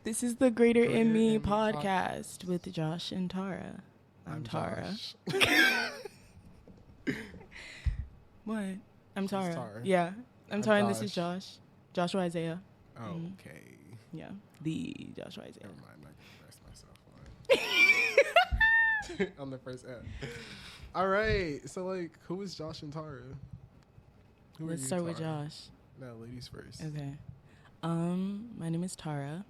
This is the Greater Greater in Me in Me podcast with Josh and Tara. I'm Tara. Josh. What? I'm Tara. Tara. Yeah. I'm Tara and this is Josh. Josh. Joshua Isaiah. Okay. Yeah. The Joshua Isaiah. Never mind. I can rest myself on the first app. All right. So, like, who is Josh and Tara? Who are Let's you, start with Tara? Josh. No, ladies first. Okay. My name is Tara.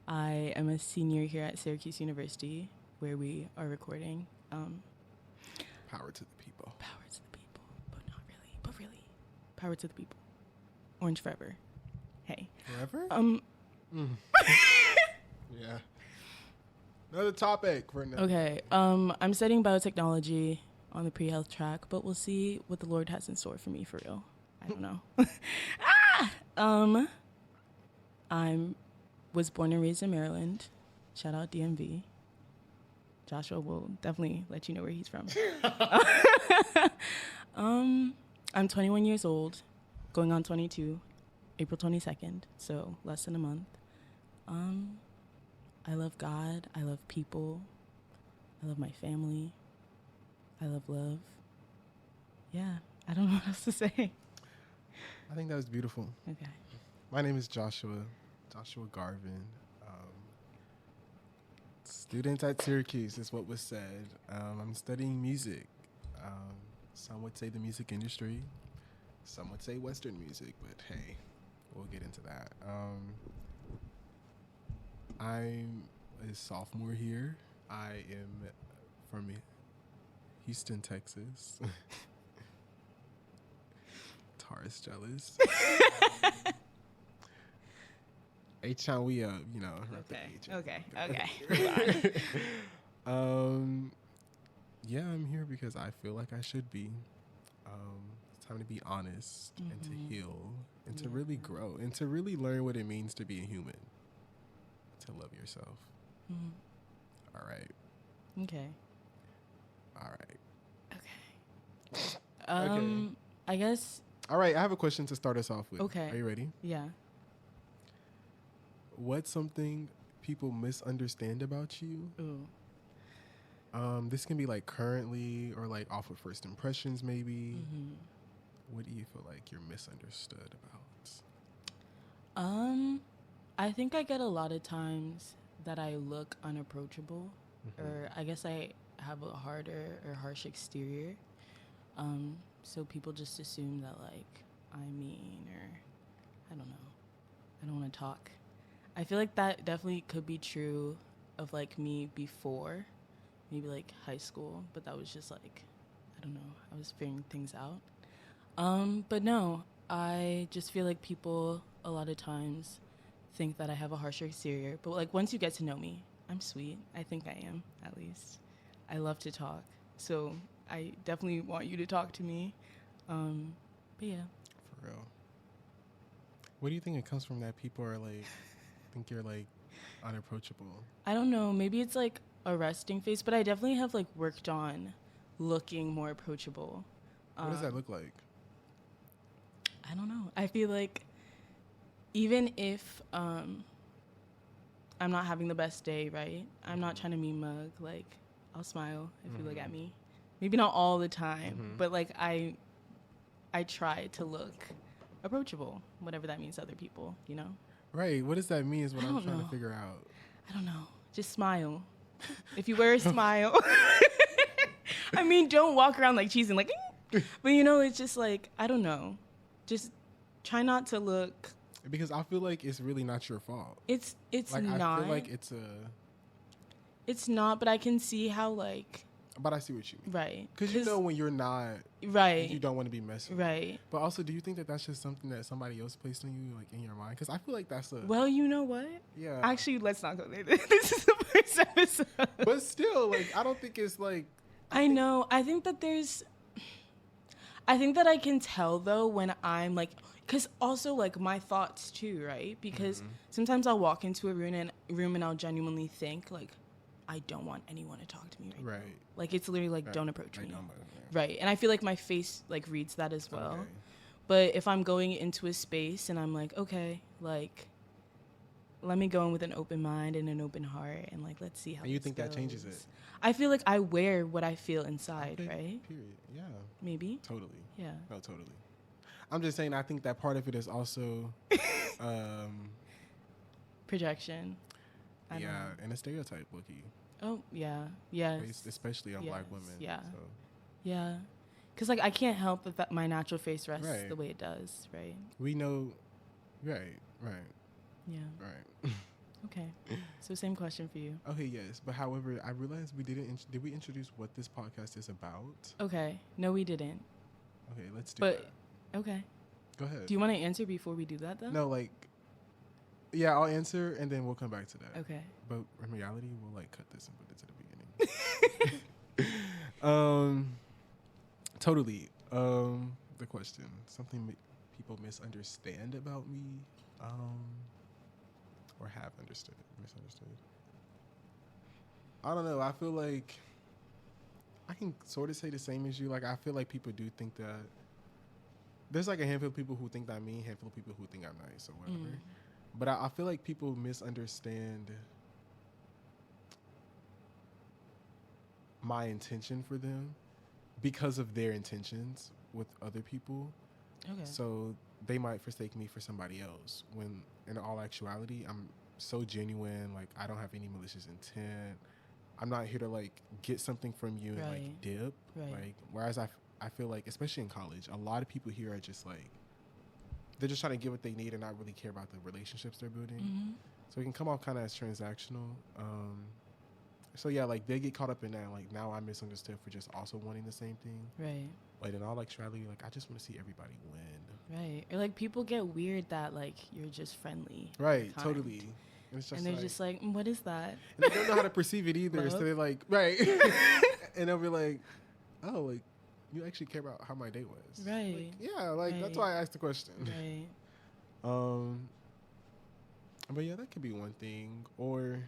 I am a senior here at Syracuse University, where we are recording. Power to the people. Power to the people, but not really. But really, power to the people. Orange forever. Hey. Forever? Mm. Yeah. Another topic for now. Okay. I'm studying biotechnology on the pre-health track, but we'll see what the Lord has in store for me for real. I don't know. I was born and raised in Maryland. Shout out DMV. Joshua will definitely let you know where he's from. I'm 21 years old, going on 22, April 22nd, so less than a month. I love God. I love people. I love my family. I love love. Yeah, I don't know what else to say. I think that was beautiful. Okay. My name is Joshua Garvin. Student at Syracuse is what was said. I'm studying music. Some would say the music industry. Some would say Western music, but hey, we'll get into that. I'm a sophomore here. I am from Houston, Texas. Tara's jealous. H-Town, we rep the H. Okay. Yeah, I'm here because I feel like I should be. It's time to be honest and to heal and to really grow and to really learn what it means to be a human. To love yourself. All right. Okay. All right. Okay. I guess. All right, I have a question to start us off with. Okay. Are you ready? Yeah. What's something people misunderstand about you? Ooh. This can be like currently or like off of first impressions maybe. What do you feel like you're misunderstood about? I think I get a lot of times that I look unapproachable, or I guess I have a harder or harsh exterior. So people just assume that like I'm mean or I don't know. I don't want to talk. I feel like that definitely could be true of like me before, maybe like high school, but that was just like, I don't know, I was figuring things out. But no, I just feel like people a lot of times think that I have a harsher exterior, but like once you get to know me, I'm sweet. I think I am, at least. I love to talk, so I definitely want you to talk to me. But yeah. For real. What do you think it comes from that people are like, think you're like unapproachable? I don't know, maybe it's like a resting face, but I definitely have like worked on looking more approachable. What does that look like? I don't know. I feel like even if I'm not having the best day, right? I'm not trying to mean mug. Like, I'll smile if you look at me. Maybe not all the time, but like I try to look approachable, whatever that means to other people, you know? Right. What does that mean is what I'm trying know. to figure out. I don't know. Just smile. If you wear a smile. I mean, don't walk around like cheesing, like, but you know, it's just like, I don't know. Just try not to look. Because I feel like it's really not your fault. It's like, not. I feel like it's It's not, but I can see how like. But I see what you mean. Right. Because you know when you're not. Right. You don't want to be messy. Right. But also, do you think that that's just something that somebody else placed on you, like in your mind? Because I feel like that's a. Well, you know what? Yeah. Actually, let's not go there. This is the first episode. But still, like, I don't think it's like. I know. I think that I can tell though when I'm like, because also like my thoughts too, right? Because sometimes I'll walk into a room and I'll genuinely think like, I don't want anyone to talk to me right now. Like it's literally like, don't approach me. Right. And I feel like my face like reads that as well. Okay. But if I'm going into a space and I'm like, okay, like let me go in with an open mind and an open heart, and like, let's see how. And you this think that changes goes. it? I feel like I wear what I feel inside, Okay, right? Period. Yeah. Maybe. Totally. Yeah. No, totally. I'm just saying, I think that part of it is also, projection. I don't know. and a stereotype, Wookie. Oh, yeah. Yes. Based especially on black women. Yeah. So. Yeah. Because, like, I can't help that my natural face rests Right. the way it does, right? We know, right. Yeah. Right. Okay. So, same question for you. Okay, yes. But however, I realized we didn't, did we introduce what this podcast is about? Okay. No, we didn't. Okay, let's do But, that. okay. Go ahead. Do you want to answer before we do that, though? No, like, yeah, I'll answer and then we'll come back to that. Okay. But in reality, we'll like cut this and put it to the beginning. Totally. The question, something people misunderstand about me, or have misunderstood. I don't know. I feel like I can sort of say the same as you. Like, I feel like people do think that there's like a handful of people who think that I'm mean, handful of people who think I'm nice or whatever. But I feel like people misunderstand my intention for them because of their intentions with other people. Okay. So they might mistake me for somebody else when in all actuality, I'm so genuine. Like, I don't have any malicious intent. I'm not here to like get something from you and like dip. Right. Like, whereas I feel like, especially in college, a lot of people here are just like, they're just trying to get what they need and not really care about the relationships they're building. Mm-hmm. So it can come off kind of as transactional. So yeah, like they get caught up in that. Like, now I'm misunderstood for just also wanting the same thing. Right. But in all actuality, like, I just want to see everybody win. Right. Or like people get weird that like you're just friendly. Right. Kind. Totally. And it's just and they're like, just like, what is that? and they don't know how to perceive it either. Love? So they're like, right. And they'll be like, oh, like, you actually care about how my day was. Right. Like, yeah. Like, that's why I asked the question. Right. But yeah, that could be one thing. Or,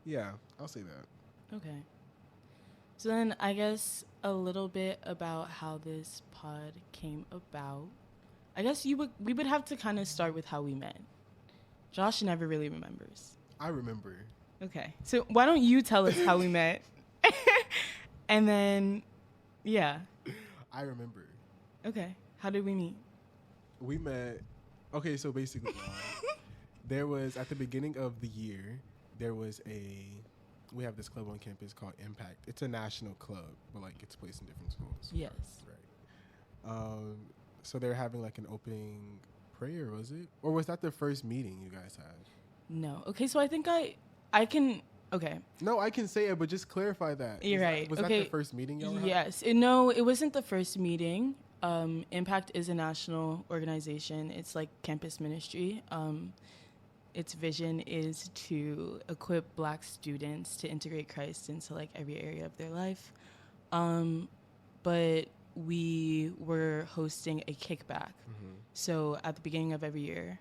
yeah, I'll say that. Okay. So then I guess a little bit about how this pod came about. I guess we would have to kind of start with how we met. Josh never really remembers. I remember. Okay. So why don't you tell us how we met? And then, yeah. I remember. Okay. How did we meet? We met. Okay, so basically, there was, at the beginning of the year, we have this club on campus called Impact. It's a national club, but like it's placed in different schools. Yes. Right. So they're having like an opening prayer, was it? Or was that the first meeting you guys had? No. Okay, so I think I can, okay. No, I can say it, but just clarify that. You're right. Was okay. that the first meeting y'all had? Yes. No, it wasn't the first meeting. Impact is a national organization. It's like campus ministry. Its vision is to equip Black students to integrate Christ into like every area of their life. But we were hosting a kickback. Mm-hmm. So at the beginning of every year,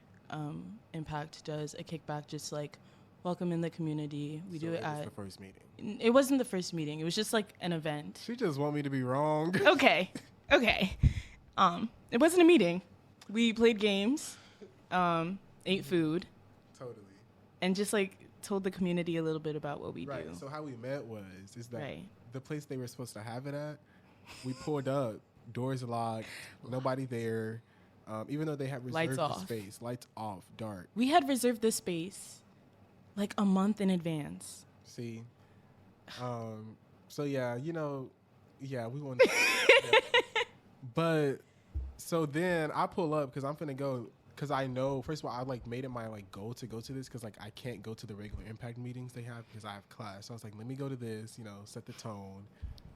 Impact does a kickback, just like welcome in the community. We do it at the first meeting. It wasn't the first meeting. It was just like an event. She just want me to be wrong. Okay. It wasn't a meeting. We played games, ate food. Totally. And just like told the community a little bit about what we do. Right. So how we met is that the place they were supposed to have it at, we pulled up, doors locked, nobody there. Even though they had reserved the space, lights off, dark. We had reserved this space like a month in advance. See, so yeah, we wanted. But so then I pull up because I'm finna go. Because I know, first of all, I like made it my like goal to go to this because like I can't go to the regular Impact meetings they have because I have class. So I was like, let me go to this, set the tone,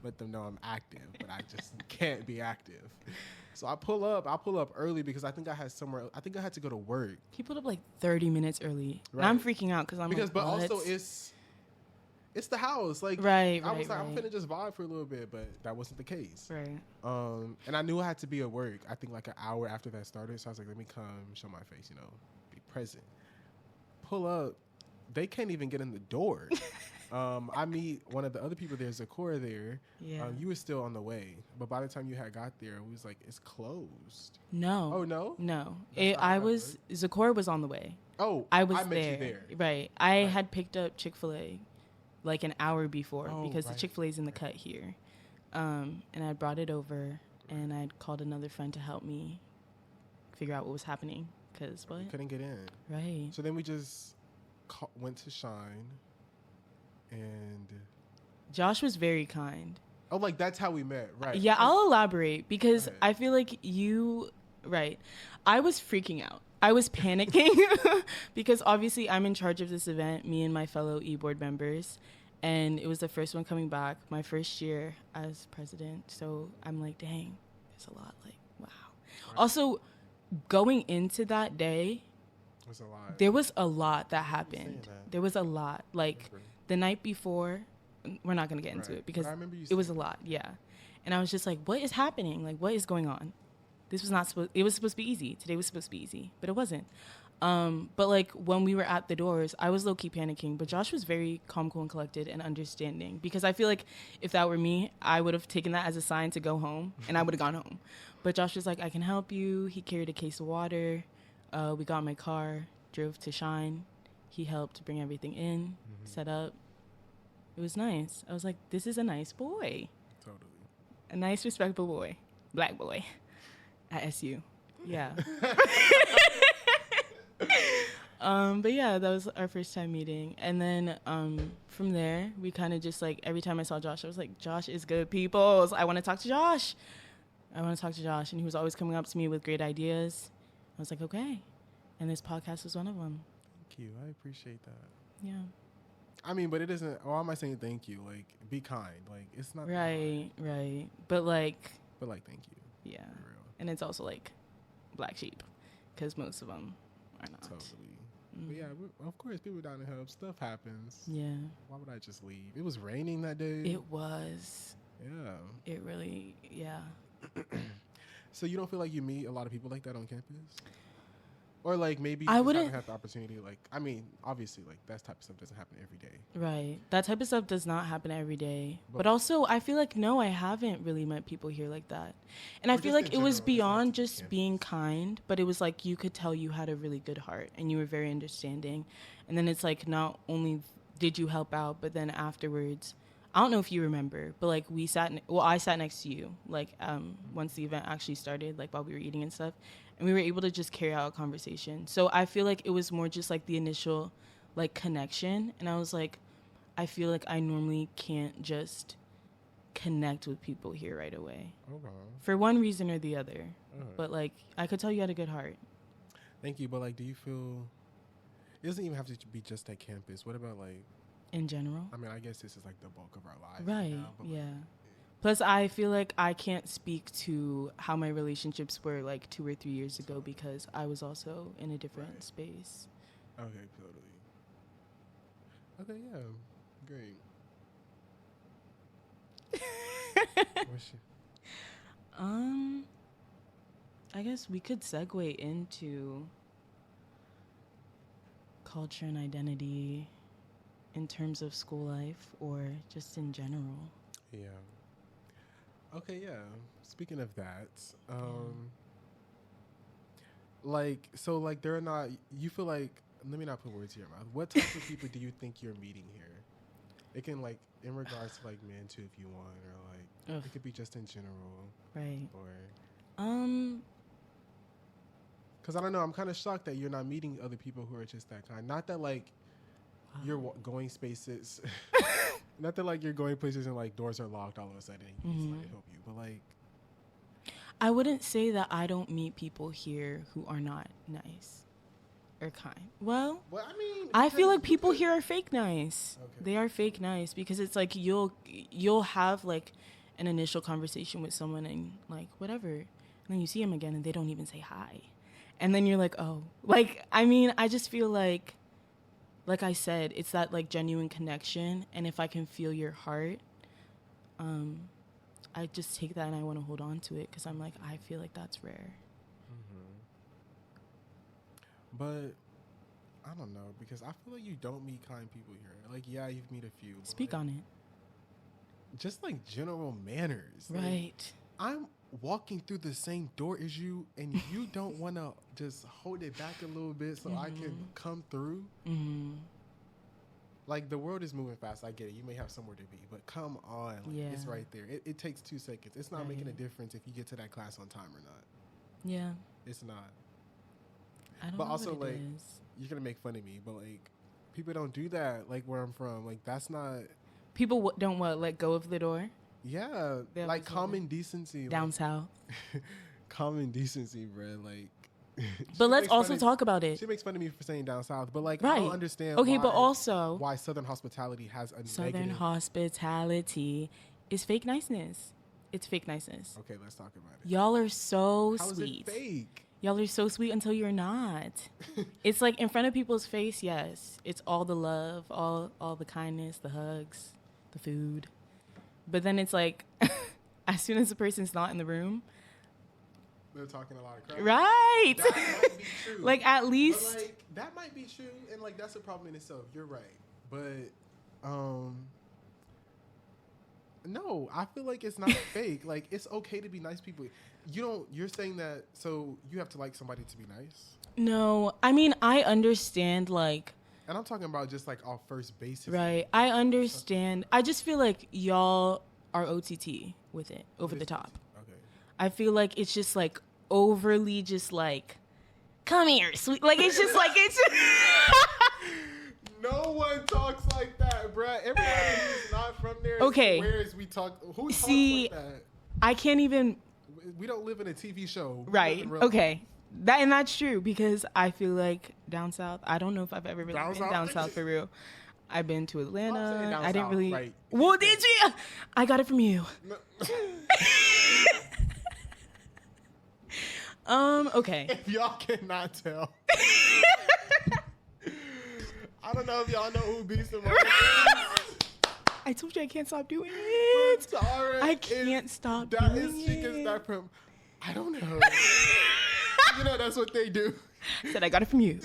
let them know I'm active, but I just can't be active. So I pull up early because I think I had to go to work. He pulled up like 30 minutes early. Right. And I'm freaking out but also it's the house. Like, right, I was like, right. I'm finna just vibe for a little bit, but that wasn't the case. Right. And I knew I had to be at work, I think like an hour after that started. So I was like, let me come show my face, be present. Pull up. They can't even get in the door. I meet one of the other people there, Zakora there. Yeah. You were still on the way, but by the time you had got there, it was like, it's closed. No. Oh, no? No. That's not how that Zakora was on the way. Oh, I was met there. you there. Right. I Right. had picked up Chick-fil-A like an hour before because the right. Chick-fil-A's in the cut here. And I brought it over, and I'd called another friend to help me figure out what was happening. Because what? We couldn't get in. Right. So then we just went to Shine, and Josh was very kind. oh, like that's how we met, right? Yeah, I'll elaborate because Go ahead. I feel like right. I was freaking out. I was panicking because obviously I'm in charge of this event, me and my fellow e-board members, and it was the first one coming back, my first year as president. So I'm like, dang, there's a lot. Like, wow. Right. Also, going into that day, It was a lot. there was a lot that saying happened. that. There was a lot. Like the night before, we're not going to get into Right. it because But I remember you it was a saying lot. Yeah. And I was just like, what is happening? Like, what is going on? This was not supposed, it was supposed to be easy. Today was supposed to be easy, but it wasn't. But like when we were at the doors, I was low key panicking, but Josh was very calm, cool, and collected and understanding because I feel like if that were me, I would have taken that as a sign to go home and I would have gone home. But Josh was like, I can help you. He carried a case of water. We got in my car, drove to Shine. He helped bring everything in, set up. It was nice. I was like, this is a nice boy. Totally. A nice, respectable boy. Black boy. At SU. Yeah. But yeah, that was our first time meeting. And then from there, we kind of just like, every time I saw Josh, I was like, Josh is good people. I want to talk to Josh. I want to talk to Josh. And he was always coming up to me with great ideas. I was like, okay. And this podcast was one of them. Thank you. I appreciate that. Yeah. I mean, but it isn't. Why am I saying thank you? Like, be kind. Like, it's not. Right, right. But like, But like, thank you. yeah. For real. And it's also like black sheep because most of them are not. Totally. But yeah, of course, people down to help. Stuff happens. Yeah. Why would I just leave? It was raining that day. It was. Yeah. It really, yeah. So you don't feel like you meet a lot of people like that on campus? Or like maybe I you just wouldn't- haven't had the opportunity. Like, I mean, obviously, like that type of stuff doesn't happen every day. Right. That type of stuff does not happen every day. But- But also, I feel like, no, I haven't really met people here like that. And I Or feel just like in it was general, just not beyond to just campus. being kind, but it was like you could tell you had a really good heart and you were very understanding. And then it's like not only did you help out, but then afterwards, I don't know if you remember, but like I sat next to you, like once the event actually started, like while we were eating and stuff, and we were able to just carry out a conversation. So I feel like it was more just like the initial like connection, and I was like, I feel like I normally can't just connect with people here right away Okay. for one reason or the other. Okay. But like I could tell you had a good heart. Thank you. But like, do you feel it doesn't even have to be just at campus? What about like? In general. I mean, I guess this is like the bulk of our lives. Right. Now, but Yeah. Like, Plus, I feel like I can't speak to how my relationships were like 2 or 3 years ago because I was also in a different Right. space. okay, totally. Okay, yeah, great. What's your- I guess we could segue into culture and identity in terms of school life or just in general. Yeah. Okay, yeah. Speaking of that, like, so, like, they're not, you feel like, let me not put words in your mouth. What type of people do you think you're meeting here? It can, like, in regards to, like, men, too, if you want, or, like, Ugh. it could be just in general, Right. or, because I don't know, I'm kind of shocked that you're not meeting other people who are just that kind. Not that, like, you're going spaces, not that, like, you're going places and, like, doors are locked all of a sudden and you just, like, help you, but, like, I wouldn't say that I don't meet people here who are not nice or kind. Well, well, I mean, I feel like because- people here are fake nice. Okay. They are fake nice because it's like you'll have like an initial conversation with someone and like whatever, and then you see them again and they don't even say hi, and then you're like, oh, like I mean, I just feel like I said, it's that like genuine connection, and if I can feel your heart, I just take that and I want to hold on to it because I'm like, I feel like that's rare. But I don't know, because I feel like you don't meet kind people here. Like, yeah, you've meet a few. Speak like, on it. Just like general manners. Right. Like, I'm walking through the same door as you, and you don't want to just hold it back a little bit so I can come through. Mm-hmm. Like, the world is moving fast. I get it. You may have somewhere to be, but come on. Like, it's right there. It takes 2 seconds. It's not making a difference if you get to that class on time or not. Yeah. It's not. I don't But know also, what it like, is. you're going to make fun of me, but, like, people don't do that, like, where I'm from. Like, that's not... People don't let go of the door? Yeah. They like, always common decency. Down like, south. common decency, bro. Like... But let's also talk about it. She makes fun of me for saying down south, but like Right. I don't understand. Okay, but also why Southern hospitality has a Southern negative. hospitality is fake niceness. It's fake niceness. Okay, let's talk about it. Y'all are so How sweet. is it fake? Y'all are so sweet until you're not. It's like in front of people's face, yes. It's all the love, all the kindness, the hugs, the food. But then it's like as soon as the person's not in the room, They're talking a lot of crap. right. That might be true. Like at least But like that might be true, and like that's a problem in itself. You're right, but no, I feel like it's not fake. Like it's okay to be nice people. You're saying that so you have to like somebody to be nice. No, I mean I understand like And I'm talking about just like off first basis. right. I understand. I just feel like y'all are OTT with it over the top. Okay. I feel like it's just like overly just like come here, sweet. Like it's just like it's No one talks like that, bruh. Everybody who's not from there Okay. swears we talk. Who See, talks like that? I can't even We don't live in a TV show. We right. live in real Okay. That's true because I feel like down south. I don't know if I've ever really Down been south? down south for real. I've been to saying Atlanta. down I didn't south, really. right. Well, did you? I got it from you. Okay. If y'all cannot tell. I don't know if y'all know who Beast and Mode is. I told you I can't stop doing it. Tara I can't stop That doing is, she gets it. that from, I don't know. You know, that's what they do. Said I got it from you.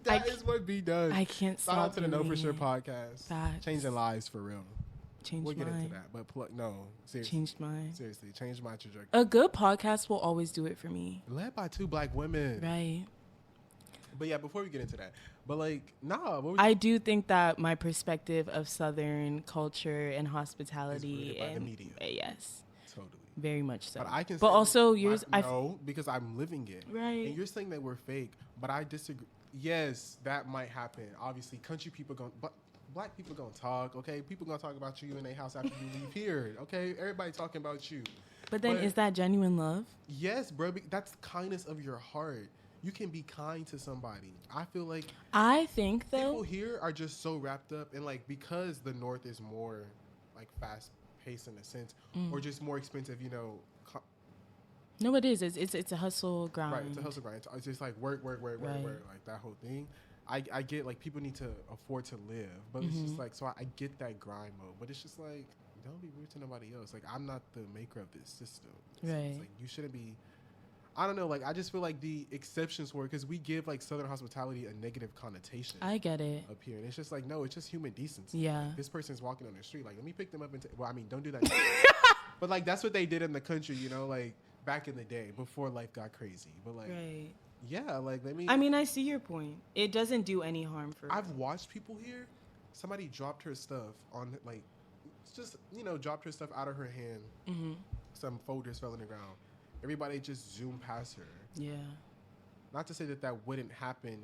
That is what B does. I can't Shout stop out to the Know For doing Sure it. podcast. Facts. Changing lives for real. Changed We'll get mine. into that. But seriously. Changed mine. Seriously, change my trajectory. A good podcast will always do it for me. Led by 2 black women. Right. But yeah, before we get into that, but like, nah. What was I do think that my perspective of Southern culture and hospitality Is rooted by the and media. Yes, totally. very much so. But I can. But say also that yours. no, because I'm living it. Right. And you're saying that we're fake, but I disagree. Yes, that might happen. Obviously, country people but black people gonna talk. Okay, people gonna talk about you in their house after you leave here. Okay, everybody talking about you. But then, is that genuine love? Yes, bro. That's kindness of your heart. You can be kind to somebody. I feel like I think people though. here are just so wrapped up in like because the North is more like fast paced in a sense, or just more expensive. You know. No, it is. It's a hustle grind. Right, it's a hustle grind. It's just like work, Right. like that whole thing. I get like people need to afford to live, but it's just like so I get that grind mode, but it's just like don't be rude to nobody else. Like I'm not the maker of this system. Right. It's like you shouldn't be. I don't know. Like I just feel like the exceptions were because we give like Southern hospitality a negative connotation. I get it. Up here, and it's just like no, it's just human decency. Yeah. Like, this person's walking on the street. Like let me pick them up and well, I mean, don't do that. But like that's what they did in the country, you know, like back in the day before life got crazy. But like. Right. Yeah, like let me. I mean, I see your point. It doesn't do any harm for. I've watched people here. Somebody dropped her stuff on like, just dropped her stuff out of her hand. Mm-hmm. Some folders fell on the ground. Everybody just zoomed past her. Yeah. Not to say that wouldn't happen,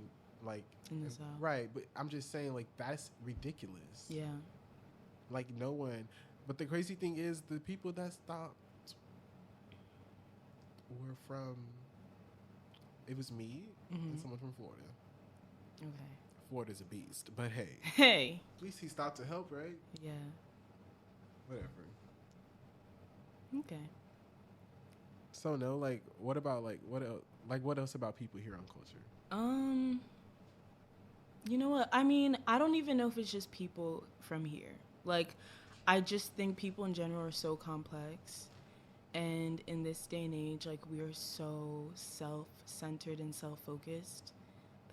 like In the South. right, but I'm just saying like that's ridiculous. Yeah. Like no one. But the crazy thing is the people that stopped were from. It was me and someone from Florida. Okay. Florida's a beast, but hey, Hey. at least he stopped to help, right? Yeah. Whatever. Okay. So no, like, what about like what else? Like, what else about people here on culture? You know what? I mean, I don't even know if it's just people from here. Like, I just think people in general are so complex. And in this day and age, like, we are so self-centered and self-focused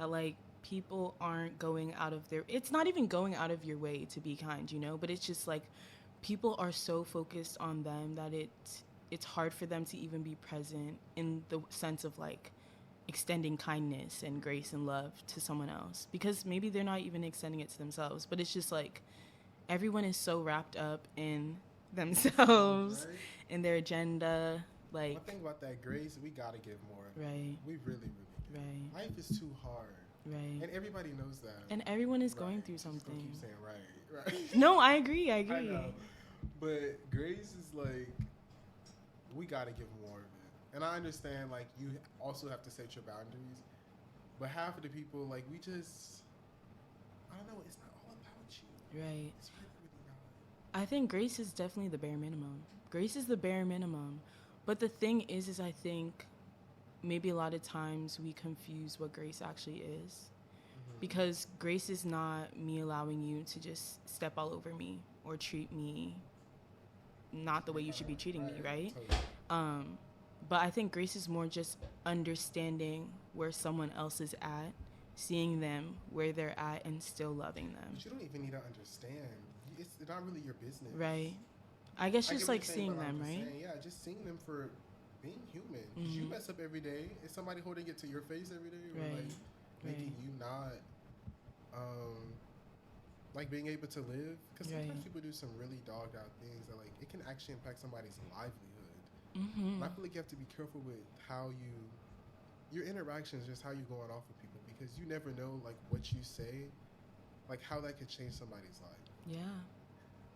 that like people aren't going out of their, it's not even going out of your way to be kind, you know, but it's just like people are so focused on them that it's hard for them to even be present in the sense of like extending kindness and grace and love to someone else, because maybe they're not even extending it to themselves, but it's just like everyone is so wrapped up in themselves, right? In their agenda. Like, one thing about that grace, we gotta give more. Right. We really do. Right. Life is too hard. Right. And everybody knows that. And everyone is right. going through something. Just keep saying right. No, I agree. I know. But grace is like, we gotta give more of it. And I understand, like, you also have to set your boundaries. But half of the people, like, we just, I don't know, it's not all about you. Right. It's really not. I think grace is definitely the bare minimum. Grace is the bare minimum. But the thing is I think maybe a lot of times we confuse what grace actually is. Mm-hmm. Because grace is not me allowing you to just step all over me or treat me not the way you should be treating me, right? Totally. But I think grace is more just understanding where someone else is at, seeing them where they're at, and still loving them. But you don't even need to understand. It's not really your business. Right. I guess just like seeing them, right? Saying, yeah, just seeing them for being human. Mm-hmm. You mess up every day. Is somebody holding it to your face every day? Or right. like making you not like being able to live? Because sometimes people do some really dogged out things that like it can actually impact somebody's livelihood. Mm-hmm. And I feel like you have to be careful with how your interactions, just how you going off with people, because you never know like what you say, like how that could change somebody's life. Yeah.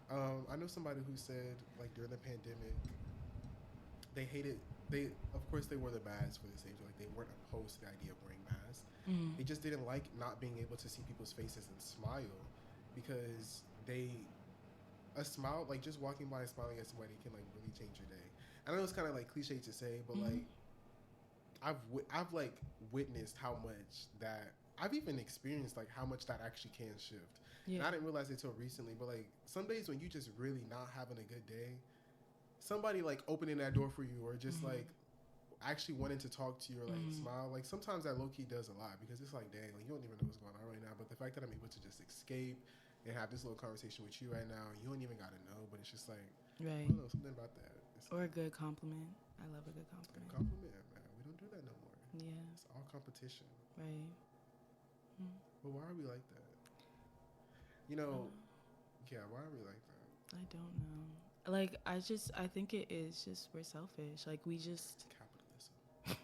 I know somebody who said, like, during the pandemic, of course they wore the masks for the safety. Like, they weren't opposed to the idea of wearing masks. Mm-hmm. They just didn't like not being able to see people's faces and smile, because a smile, like, just walking by and smiling at somebody can, like, really change your day. I know it's kind of, like, cliche to say, but, like, I've, like, witnessed how much that, I've even experienced, like, how much that actually can shift. Yeah. And I didn't realize it until recently, but like some days when you just really not having a good day, somebody like opening that door for you, or just like actually wanting to talk to you or like smile, like sometimes that low key does a lot, because it's like, dang, like you don't even know what's going on right now, but the fact that I'm able to just escape and have this little conversation with you right now, you don't even gotta know, but it's just like, right. I don't know, something about that. Or a good compliment. I love a good compliment. Good compliment, man. We don't do that no more. Yeah. It's all competition. Right. But why are we like that? You know, yeah, why are we like that? I don't know. Like, I think it is just, we're selfish. Like, we just... Capitalism.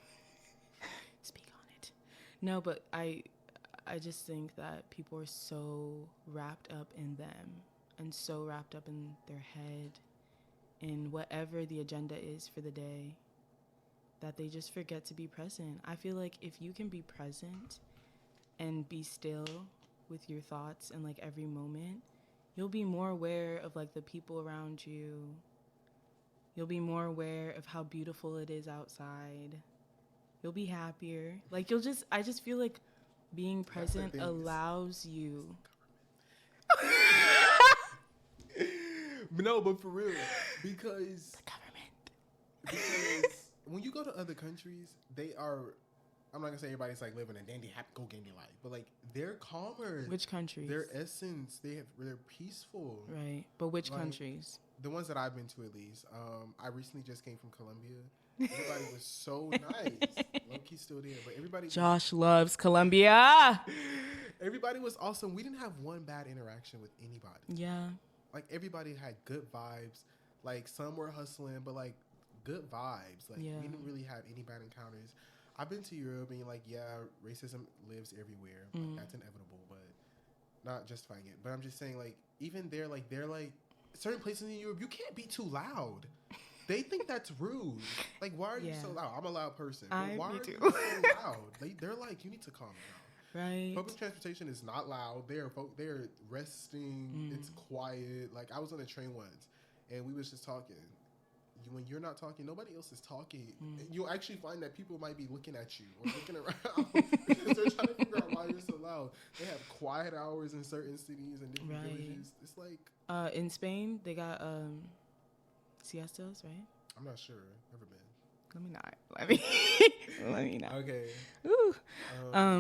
Speak on it. No, but I just think that people are so wrapped up in them and so wrapped up in their head, in whatever the agenda is for the day, that they just forget to be present. I feel like if you can be present and be still with your thoughts in like every moment, you'll be more aware of like the people around you. You'll be more aware of how beautiful it is outside. You'll be happier. Like I just feel like being present allows you. No, but for real, because the government. Because when you go to other countries, they are, I'm not gonna say everybody's like living a dandy, happy, go dandy life, but like they're calmer. Which countries? Their essence, they're peaceful. Right, but which countries? The ones that I've been to, at least. I recently just came from Colombia. Everybody was so nice. Low-key still there, but everybody. Josh loves Colombia. Everybody was awesome. We didn't have one bad interaction with anybody. Yeah. Like everybody had good vibes. Like some were hustling, but like good vibes. Like we didn't really have any bad encounters. I've been to Europe and like, yeah, racism lives everywhere. Like, that's inevitable, but not justifying it. But I'm just saying, like, even there, like they're like certain places in Europe, you can't be too loud. They think that's rude. Like, why are you so loud? I'm a loud person. But why are you so loud? They're like, you need to calm down. Right. Public transportation is not loud. They're resting. It's quiet. Like, I was on a train once, and we was just talking. When you're not talking, nobody else is talking. You'll actually find that people might be looking at you or looking around because they're trying to figure out why you're so loud. They have quiet hours in certain cities and different villages. It's like... in Spain, they got siestas, right? I'm not sure. Never been. Let me not. Let me not. Okay. Ooh.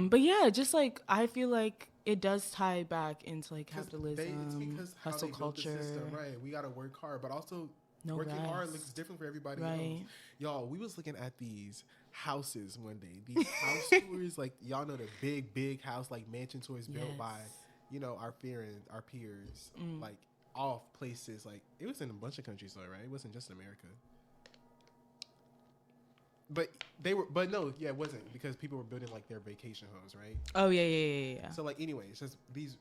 But yeah, just like I feel like it does tie back into like capitalism, It's because how hustle they built the culture. system, right? We gotta work hard, but also No working hard rest. looks different for everybody Right. else. Y'all, we was looking at these houses one day. These house tours, like y'all know the big house, like mansion tours built by, you know, our peers, like off places. Like it was in a bunch of countries, though, right? It wasn't just America. But it wasn't because people were building like their vacation homes, right? Oh yeah. So like anyway, it's just these.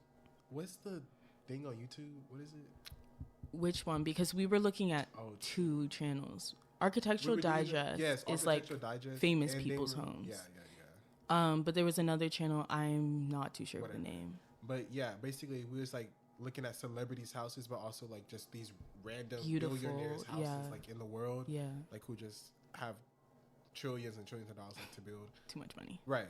What's the thing on YouTube? What is it? Which one? Because we were looking at two channels. Architectural Digest is like famous people's homes. Yeah. But there was another channel. I'm not too sure of the name. But yeah, basically we was like looking at celebrities' houses, but also like just these random Beautiful, billionaires' houses like in the world. Yeah. Like who just have trillions and trillions of dollars like to build. Too much money. Right.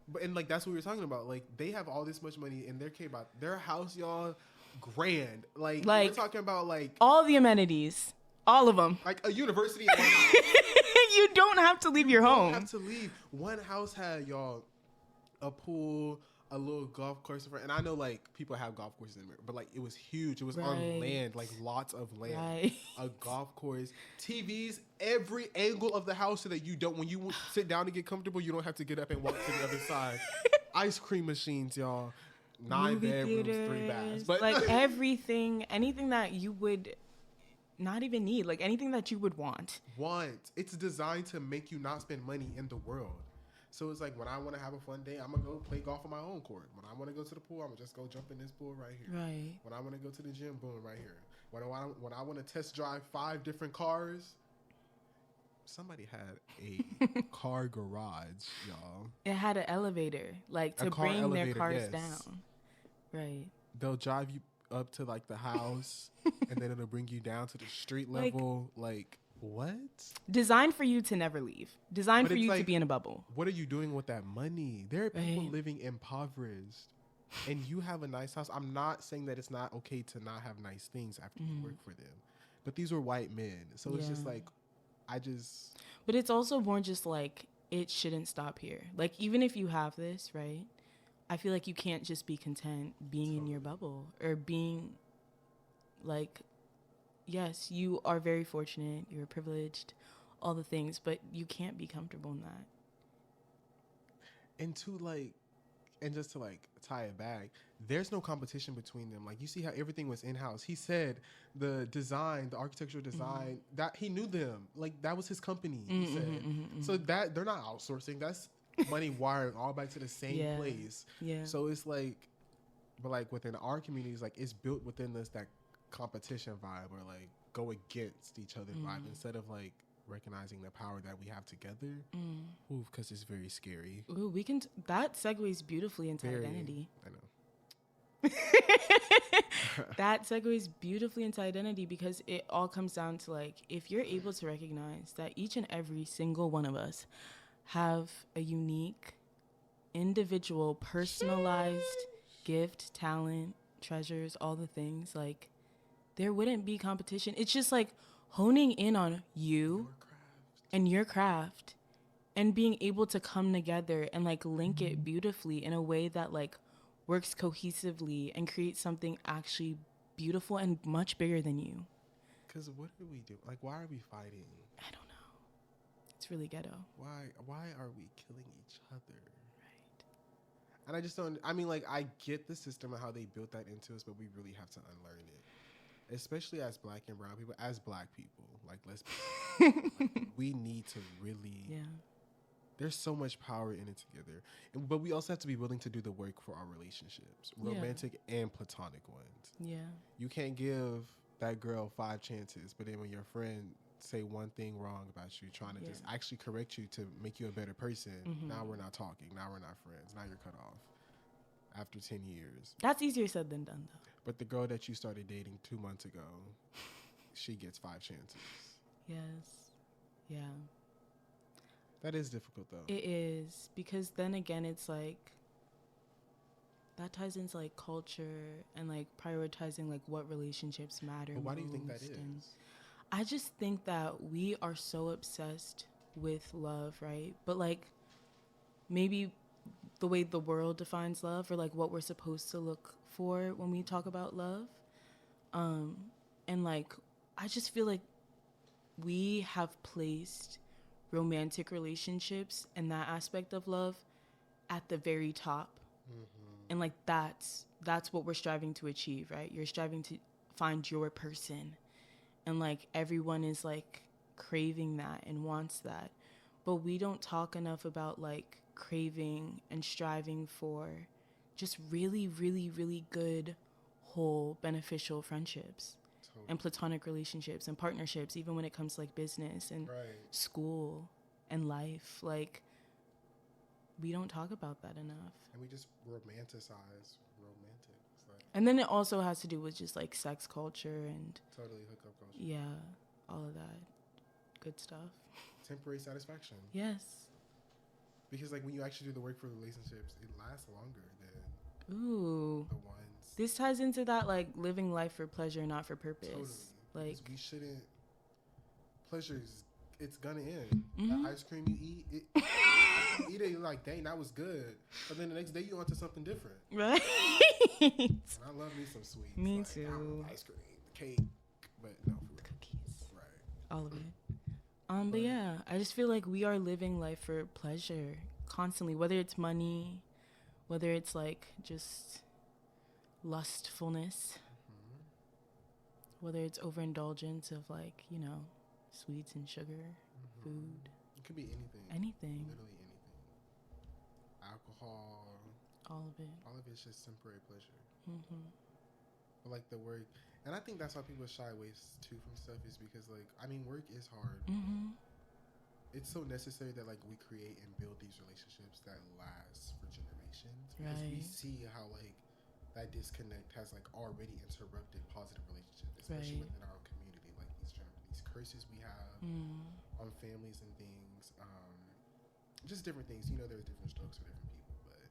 But and like that's what we were talking about. Like they have all this much money and they're care about their house, y'all, grand. Like we're talking about like all the amenities. All of them. Like a university. You don't have to leave your home. You don't have to leave. One house had, y'all, a pool, a little golf course. And I know, like, people have golf courses in America, but, like, it was huge. It was on land, like, lots of land. Right. A golf course. TVs, every angle of the house so that you don't, when you sit down to get comfortable, you don't have to get up and walk to the other side. Ice cream machines, y'all. 9 Movie bedrooms, theaters, 3 baths. But like, everything, anything that you would not even need, like anything that you would want. It's designed to make you not spend money in the world. So it's like when I want to have a fun day, I'm gonna go play golf on my own court. When I want to go to the pool, I'm gonna just go jump in this pool right here. Right. When I want to go to the gym, boom, right here. When I want to test drive 5 different cars, somebody had a car garage, y'all. It had an elevator, like to bring their cars down. Right. They'll drive you up to like the house and then it'll bring you down to the street level. Like what? Designed for you to never leave. Designed for you to be in a bubble. What are you doing with that money? There are people living impoverished and you have a nice house. I'm not saying that it's not okay to not have nice things after you work for them, but these were white men. So it's just like, but it's also more just like, it shouldn't stop here. Like, even if you have this, right? I feel like you can't just be content being in your bubble or being like, yes, you are very fortunate, you're privileged, all the things, but you can't be comfortable in that. And just to like tie it back, there's no competition between them. Like you see how everything was in-house. He said the architectural design, that he knew them. Like that was his company, he said. So that they're not outsourcing. That's money wiring all back to the same place. Yeah. So it's like, but like within our communities, like it's built within this that competition vibe or like go against each other vibe instead of like recognizing the power that we have together. Ooh, because it's very scary. Ooh, that segues beautifully into identity. I know. That segues beautifully into identity because it all comes down to like, if you're able to recognize that each and every single one of us have a unique, individual, personalized gift, talent, treasures, all the things, like there wouldn't be competition. It's just like honing in on you and your craft and being able to come together and like link it beautifully in a way that like works cohesively and creates something actually beautiful and much bigger than you. Because what do we do? Like, why are we fighting? I don't know. It's really ghetto. Why are we killing each other? Right. And I just don't, I mean, like, I get the system and how they built that into us, but we really have to unlearn it. Especially as black and brown people, as black people. Like, let's be like, we need to really, there's so much power in it together. But we also have to be willing to do the work for our relationships, romantic and platonic ones. Yeah. You can't give that girl 5 chances, but then when your friend say one thing wrong about you, trying to just actually correct you to make you a better person, now we're not talking, now we're not friends, now you're cut off after 10 years. That's easier said than done, though. But the girl that you started dating 2 months ago, she gets 5 chances. Yes. Yeah. That is difficult, though. It is, because then again, it's like, that ties into like culture and like prioritizing like what relationships matter. But why do you think that is? I just think that we are so obsessed with love, right? But like maybe the way the world defines love, or like what we're supposed to look for when we talk about love. And like I just feel like we have placed romantic relationships and that aspect of love at the very top. And like that's what we're striving to achieve, right? You're striving to find your person, and like everyone is like craving that and wants that, but we don't talk enough about like craving and striving for just really, really, really good, whole, beneficial friendships. Totally. And platonic relationships and partnerships, even when it comes to like business and school and life. Like, we don't talk about that enough. And we just romanticize romantic. Like, and then it also has to do with just like sex culture and totally hookup culture. Yeah, all of that good stuff. Temporary satisfaction. Yes. Because like when you actually do the work for relationships, it lasts longer than the ones. This ties into that like living life for pleasure, not for purpose. Totally. Like we shouldn't. Pleasure's it's gonna end. The ice cream you eat, you eat it, you're like, dang, that was good. But then the next day you onto something different. Right. And I love me some sweets. Me like, too. Ice cream, cake, but no food. Cookies. Right. All of it. But yeah, I just feel like we are living life for pleasure constantly, whether it's money, whether it's like just lustfulness, whether it's overindulgence of like, you know, sweets and sugar, food. It could be anything. Anything. Literally anything. Alcohol. All of it. All of it's just temporary pleasure. But like the work, and I think that's why people shy away too from stuff is because like, I mean, work is hard. It's so necessary that like we create and build these relationships that last for generations. Because we see how like that disconnect has like already interrupted positive relationships, especially within our community. Like these curses we have on families and things, just different things. You know, there's different strokes for different people, but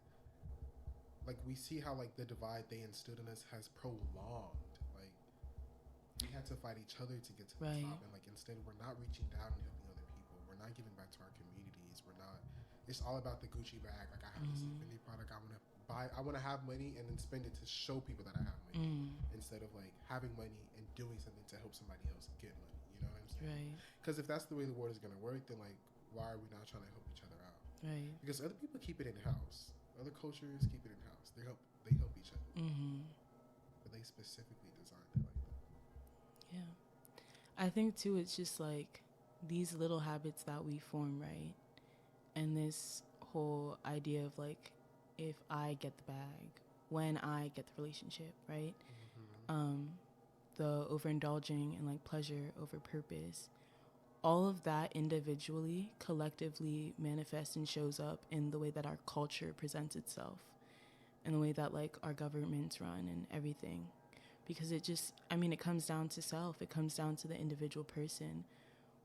like we see how like the divide they instilled in us has prolonged. Like we had to fight each other to get to the top, and like instead we're not reaching down and helping other people. We're not giving back to our communities. We're not. It's all about the Gucci bag. Like I have this Fendi product. I want to buy. I want to have money and then spend it to show people that I have money, instead of like having money and doing something to help somebody else get money. You know what I'm saying? Right. Because if that's the way the world is gonna work, then like why are we not trying to help each other out? Right. Because other people keep it in house. Other cultures keep it in house. They help each other. But they specifically designed it like that. Yeah. I think too it's just like these little habits that we form, right? And this whole idea of like if I get the bag, when I get the relationship, right? The overindulging and like pleasure over purpose. All of that individually, collectively manifests and shows up in the way that our culture presents itself, and the way that like our governments run and everything. Because it just, I mean, it comes down to self. It comes down to the individual person.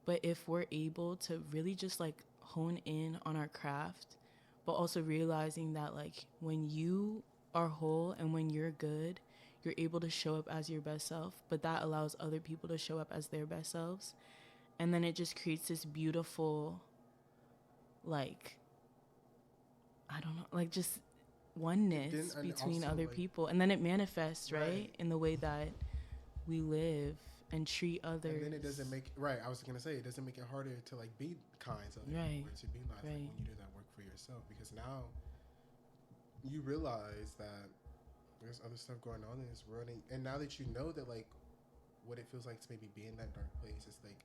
But if we're able to really just like hone in on our craft, but also realizing that like when you are whole and when you're good, you're able to show up as your best self, but that allows other people to show up as their best selves. And then it just creates this beautiful, like, I don't know, like just oneness between other people. And then it manifests, right? In the way that we live and treat others. And then it doesn't make, I was going to say, it doesn't make it harder to like be kind to other people, or to be nice when you do that work for yourself. Because now you realize that there's other stuff going on in this world. And now that you know that like what it feels like to maybe be in that dark place, it's like,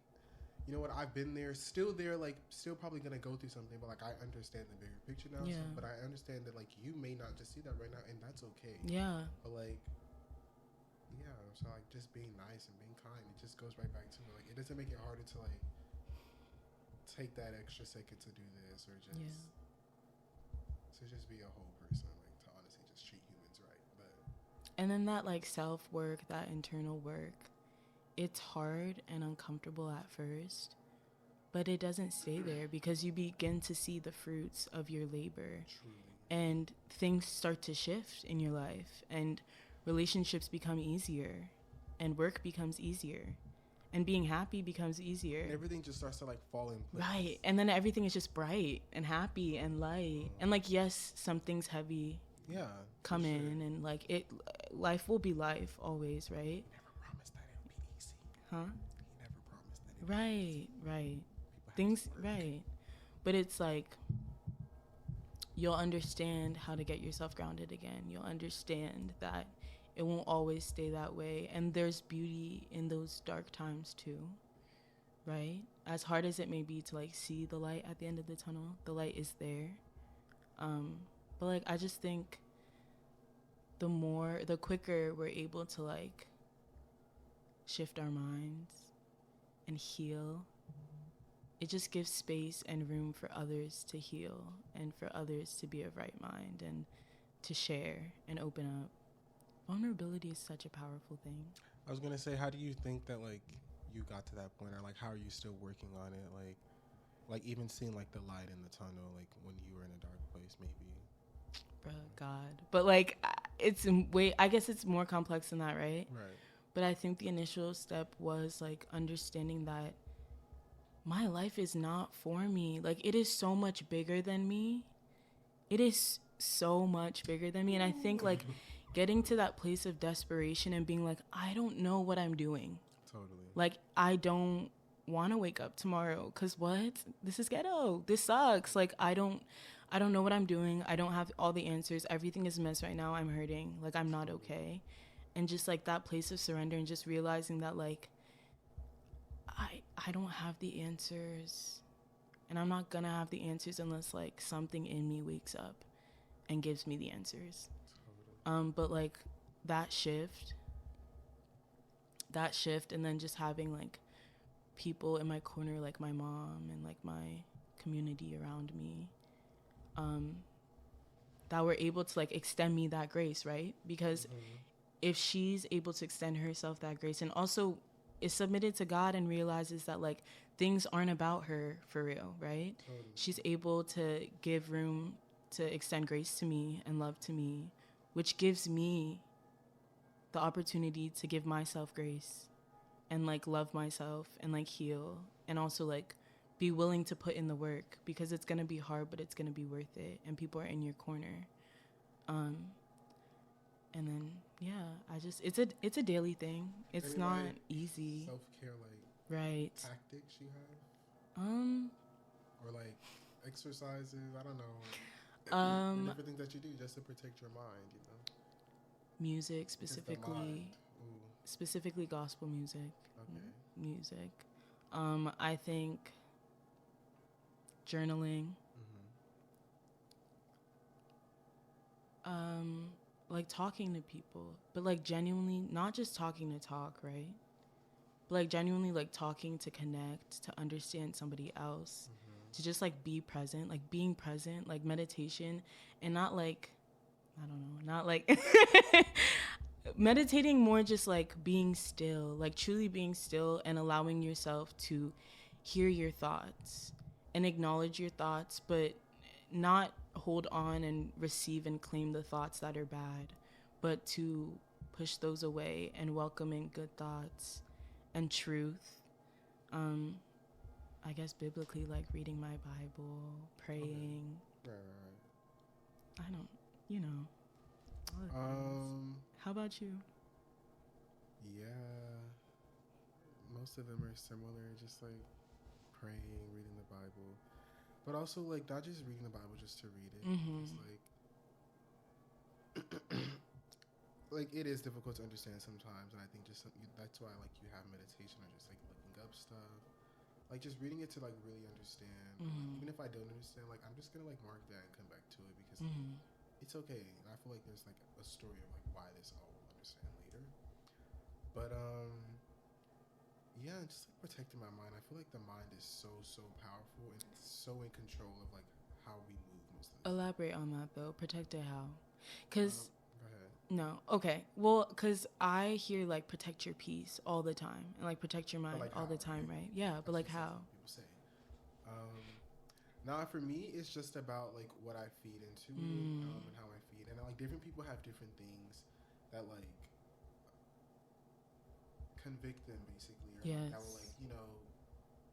you know what, I've been there, still there, like still probably gonna go through something, but like I understand the bigger picture now. So, but I understand that like you may not just see that right now, and that's okay. Yeah. But like, so like just being nice and being kind, it just goes right back to it. Like it doesn't make it harder to like take that extra second to do this, or just to just be a whole person, like to honestly just treat humans right. But and then that like self-work, that internal work, it's hard and uncomfortable at first, but it doesn't stay there because you begin to see the fruits of your labor. Truly. And things start to shift in your life, and relationships become easier, and work becomes easier, and being happy becomes easier. And everything just starts to like fall in place. Right. And then everything is just bright and happy and light. And like, yes, some things heavy come in, and like life will be life always, right? Never promised that it would be easy. Huh? He never promised that it would be easy. Right. Things, right. But it's like, you'll understand how to get yourself grounded again. You'll understand that it won't always stay that way. And there's beauty in those dark times too, right? As hard as it may be to like see the light at the end of the tunnel, the light is there. But like, I just think the quicker we're able to like shift our minds and heal, it just gives space and room for others to heal and for others to be of right mind and to share and open up. Vulnerability is such a powerful thing. I was gonna say, how do you think that like you got to that point, or like how are you still working on it? Like even seeing like the light in the tunnel, like when you were in a dark place, maybe. Bruh, God. But like, I guess it's more complex than that, right? Right. But I think the initial step was like understanding that my life is not for me. Like, it is so much bigger than me. It is so much bigger than me. And I think like getting to that place of desperation and being like, I don't know what I'm doing. Totally. Like, I don't want to wake up tomorrow because what? This is ghetto. This sucks. Like, I don't know what I'm doing. I don't have all the answers. Everything is a mess right now. I'm hurting. Like, I'm not okay. And just like that place of surrender and just realizing that like I don't have the answers, and I'm not gonna have the answers unless like something in me wakes up and gives me the answers. But like that shift, and then just having like people in my corner, like my mom and like my community around me, that were able to like extend me that grace, right? Because if she's able to extend herself that grace and also is submitted to God and realizes that like things aren't about her for real, right? Totally. She's able to give room to extend grace to me and love to me, which gives me the opportunity to give myself grace and like love myself and like heal and also like be willing to put in the work, because it's going to be hard, but it's going to be worth it. And people are in your corner. And then, yeah, it's a daily thing. It's any, not like, easy. Self-care, like, right. tactics you have? Or, like, exercises, I don't know. Different things that you do just to protect your mind, you know? Music, specifically gospel music. Okay. Music. I think journaling. Like talking to people, but like genuinely, not just talking to talk, right? But like genuinely like talking to connect, to understand somebody else, to just like be present, like being present, like meditation, and not like, I don't know, not like meditating, more just like being still, like truly being still and allowing yourself to hear your thoughts and acknowledge your thoughts, but not hold on and receive and claim the thoughts that are bad, but to push those away and welcome in good thoughts and truth. I guess biblically, like reading my Bible, praying. Okay. Right. I don't, you know. How about you? Yeah, most of them are similar, just like praying, reading the Bible. But also, like, not just reading the Bible just to read it. It's like, it is difficult to understand sometimes. And I think just that's why, like, you have meditation or just, like, looking up stuff. Like, just reading it to, like, really understand. Even if I don't understand, like, I'm just going to, like, mark that and come back to it because it's okay. And I feel like there's, like, a story of, like, why this all will understand later. But, yeah, just like protecting my mind. I feel like the mind is so powerful and it's so in control of like how we move most of the time. Elaborate on that though. Protect it how? Because go ahead. No, okay. Well, because I hear like protect your peace all the time and like protect your mind like all the time, right? Yeah, but like how? People say. Now for me, it's just about like what I feed into it and how I feed, and like different people have different things that like convict them basically, or Yes. that will like, you know,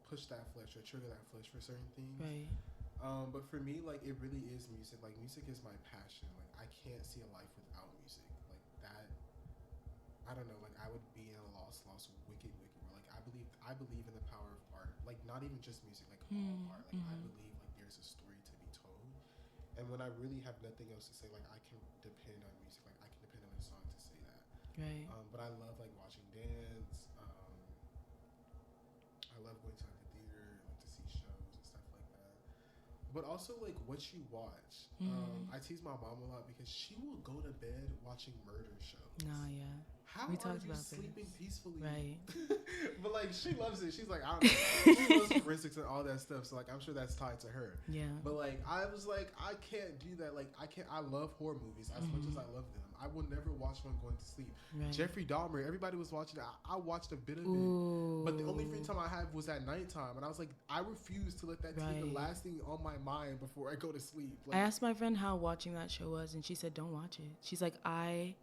push that flesh or trigger that flesh for certain things. Right. But for me, like, it really is music. Like, music is my passion. Like, I can't see a life without music. Like that, I don't know. Like, I would be in a lost, wicked world. Like, I believe in the power of art. Like, not even just music, like all art. Like, I believe like there's a story to be told. And when I really have nothing else to say, like, I can depend on music. Like, I can depend on a song to say that. Right. But I love like watching dance. I love going to like the theater, like to see shows and stuff like that. But also like what you watch. I tease my mom a lot because she will go to bed watching murder shows. Nah, yeah. How We are talked you about sleeping this. peacefully? Right. But like she loves it. She's like, I don't know. She loves forensics and all that stuff. So like I'm sure that's tied to her. Yeah. But like I was like, I can't do that. Like I love horror movies as much as I love them. I will never watch one going to sleep. Right. Jeffrey Dahmer, everybody was watching it. I watched a bit of Ooh. it. But the only free time I had was at nighttime. And I was like, I refuse to let that be the last thing on my mind before I go to sleep. Like, I asked my friend how watching that show was, and she said, don't watch it. She's like, I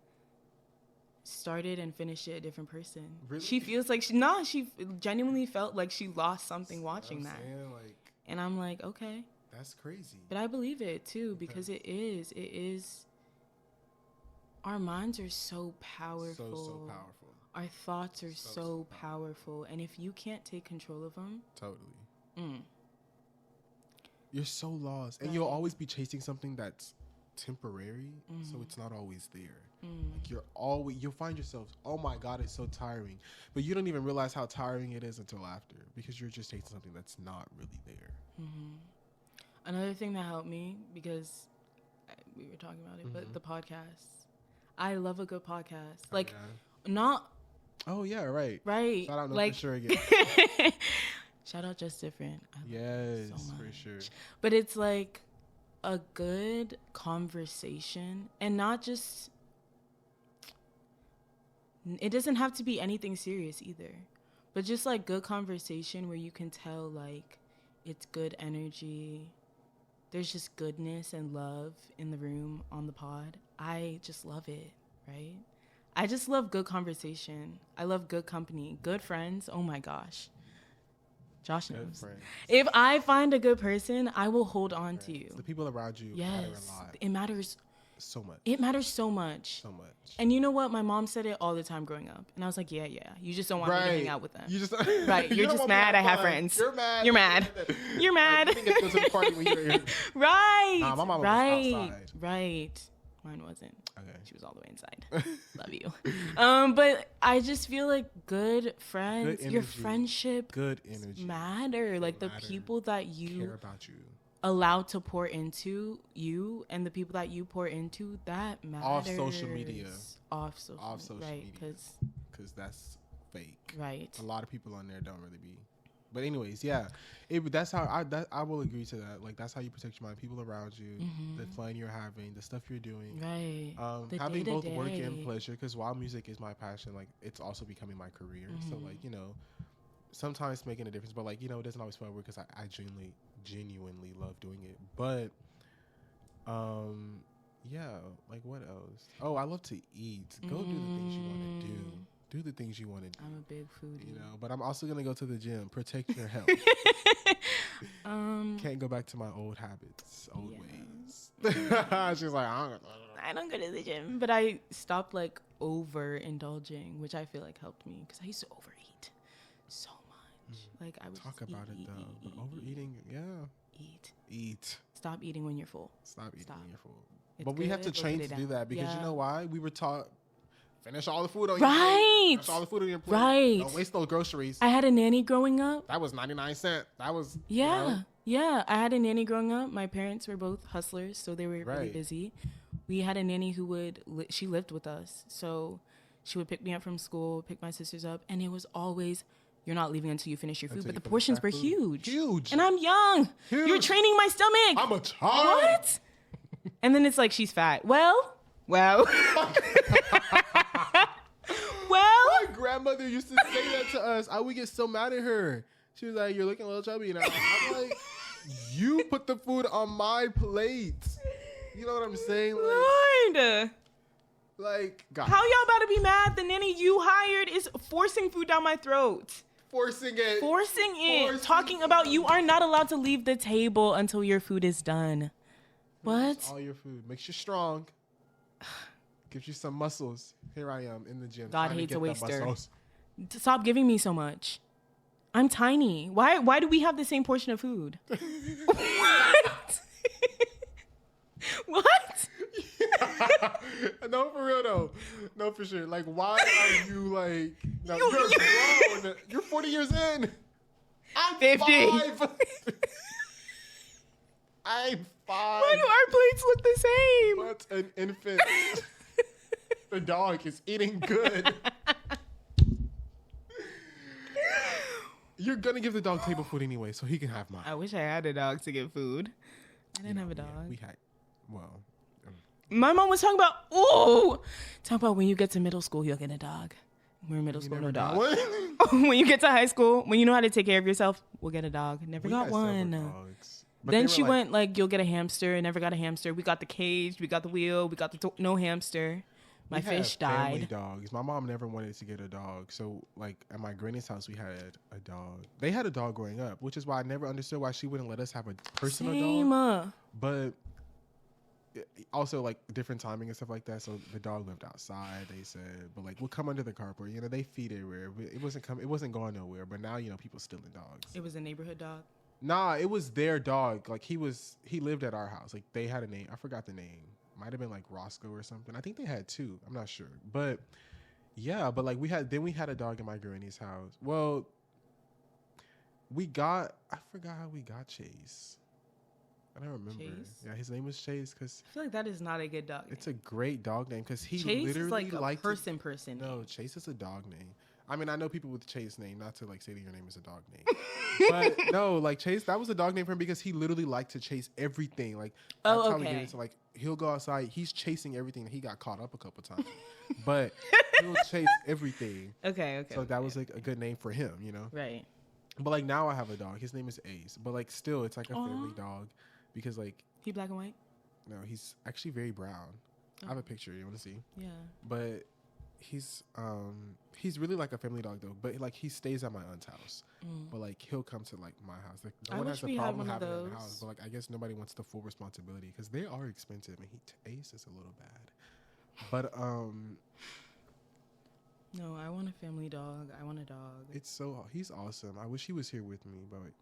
started and finished it a different person. Really? She feels like she genuinely felt like she lost something watching that. Like, and I'm like, okay. That's crazy. But I believe it too, because it is. Our minds are so powerful. So powerful. Our thoughts are so powerful. And if you can't take control of them. Totally. You're so lost. And you'll always be chasing something that's temporary. So it's not always there. Like you'll find yourself, oh my God, it's so tiring. But you don't even realize how tiring it is until after. Because you're just chasing something that's not really there. Another thing that helped me, because we were talking about it, but the podcast. I love a good podcast. Like, not... Oh, yeah, right. Right. Shout out No like, For Sure again. Shout out Just Different. I yes, love it so much. for sure. But it's like a good conversation, and not just... It doesn't have to be anything serious either. But just like good conversation where you can tell like it's good energy. There's just goodness and love in the room on the pod. I just love it, right? I just love good conversation. I love good company, good friends. Oh my gosh. Josh knows. If I find a good person, I will hold on to you. The people around you matter a lot. It matters so much. It matters so much. So much. And you know what? My mom said it all the time growing up. And I was like, yeah. You just don't want me to hang out with them. You just right. You're just mad I have friends. You're mad. You're mad. You're mad. Like, you didn't get to go to the party when you were here. Right. Nah, my mom was outside. Right. Mine wasn't. Okay. She was all the way inside. Love you. But I just feel like good friends, good your friendship good energy matter. Like the people that you care about you. Allowed to pour into you and the people that you pour into, that matters. Off social media. Off social media. Because that's fake. Right. A lot of people on there don't really be. But anyways, yeah, that's how I will agree to that. Like that's how you protect your mind. People around you, the fun you're having, the stuff you're doing. Right. Having both work and pleasure. Because while music is my passion, like it's also becoming my career. So like sometimes making a difference. But like it doesn't always feel weird because I genuinely love doing it. But yeah, like what else? Oh, I love to eat. Go do the things you want to do. Do the things you want to do. I'm a big foodie. But I'm also gonna go to the gym. Protect your health. Can't go back to my old habits, old ways. She's like, I don't go to the gym, but I stopped like overindulging, which I feel like helped me because I used to overeat so much. Like I would talk about it though. But overeating, eat. Stop eating when you're full. Stop eating when you're full. It's but we have to train to do that because you know why? We were taught. Finish all the food on your plate. Finish all the food on your plate. Right. Don't waste those groceries. I had a nanny growing up. That was 99 cents. That was... Yeah. I had a nanny growing up. My parents were both hustlers, so they were really busy. We had a nanny who she lived with us. So she would pick me up from school, pick my sisters up, and it was always... You're not leaving until you finish your food. But the portions were huge. Huge. And I'm young. Huge. You're training my stomach. I'm a child. What? And then it's like, she's fat. Well. My grandmother used to say that to us. I would get so mad at her. She was like, you're looking a little chubby. And I'm like, you put the food on my plate. You know what I'm saying? Like, guys, How y'all about to be mad? The nanny you hired is forcing food down my throat. forcing it. Forcing talking about you are not allowed to leave the table until your food is done. What? All your food makes you strong. Gives you some muscles. Here I am in the gym. God trying to hates get a the waster. muscles. Stop giving me so much. I'm tiny. Why do we have the same portion of food? What? What? No, for real though. No, for sure. Like, why are you like? No, you're grown. You're 40 years in. I'm 50. 5. I'm 5. Why do our plates look the same? But an infant. The dog is eating good. You're gonna give the dog table food anyway, so he can have mine. I wish I had a dog to get food. I didn't have a dog. Yeah, we had. Well. My mom was talking about when you get to middle school, you'll get a dog. We're in middle school, no dog. When you get to high school, when you know how to take care of yourself, we'll get a dog. Never got one. Then she went like, you'll get a hamster. Never got a hamster. We got the cage. We got the wheel. We got the no hamster. My fish died. Dogs. My mom never wanted to get a dog. So like at my granny's house, we had a dog. They had a dog growing up, which is why I never understood why she wouldn't let us have a personal dog. But also like different timing and stuff like that. So the dog lived outside, they said, but like we'll come under the carport. You know, they feed everywhere. It wasn't going nowhere. But now, you know, people stealing dogs. It was a neighborhood dog. Nah, it was their dog. Like he lived at our house. Like they had a name. I forgot the name. Might have been like Roscoe or something. I think they had 2. I'm not sure. But yeah, but like we had a dog in my granny's house. Well, I forgot how we got Chase. I don't remember. Chase? Yeah, his name was Chase because I feel like that is not a good dog name. it's a great dog name because he Chase literally is like a person No, name. Chase is a dog name. I mean, I know people with Chase name, not to like say that your name is a dog name, but no, like Chase, that was a dog name for him because he literally liked to chase everything. Like, that's how we get into, like, he'll go outside, he's chasing everything. He got caught up a couple times, but he'll chase everything. Okay. So that was like a good name for him, you know? Right. But like now I have a dog. His name is Ace, but like still, it's like a family dog because like He black and white? no, he's actually very brown. I have a picture. You want to see? Yeah. But he's really like a family dog though. But like he stays at my aunt's house. But like he'll come to like my house. Like no one has a problem having him in the house. But like I guess nobody wants the full responsibility because they are expensive. And Ace is a little bad. But no, I want a family dog. I want a dog. He's awesome. I wish he was here with me, but like,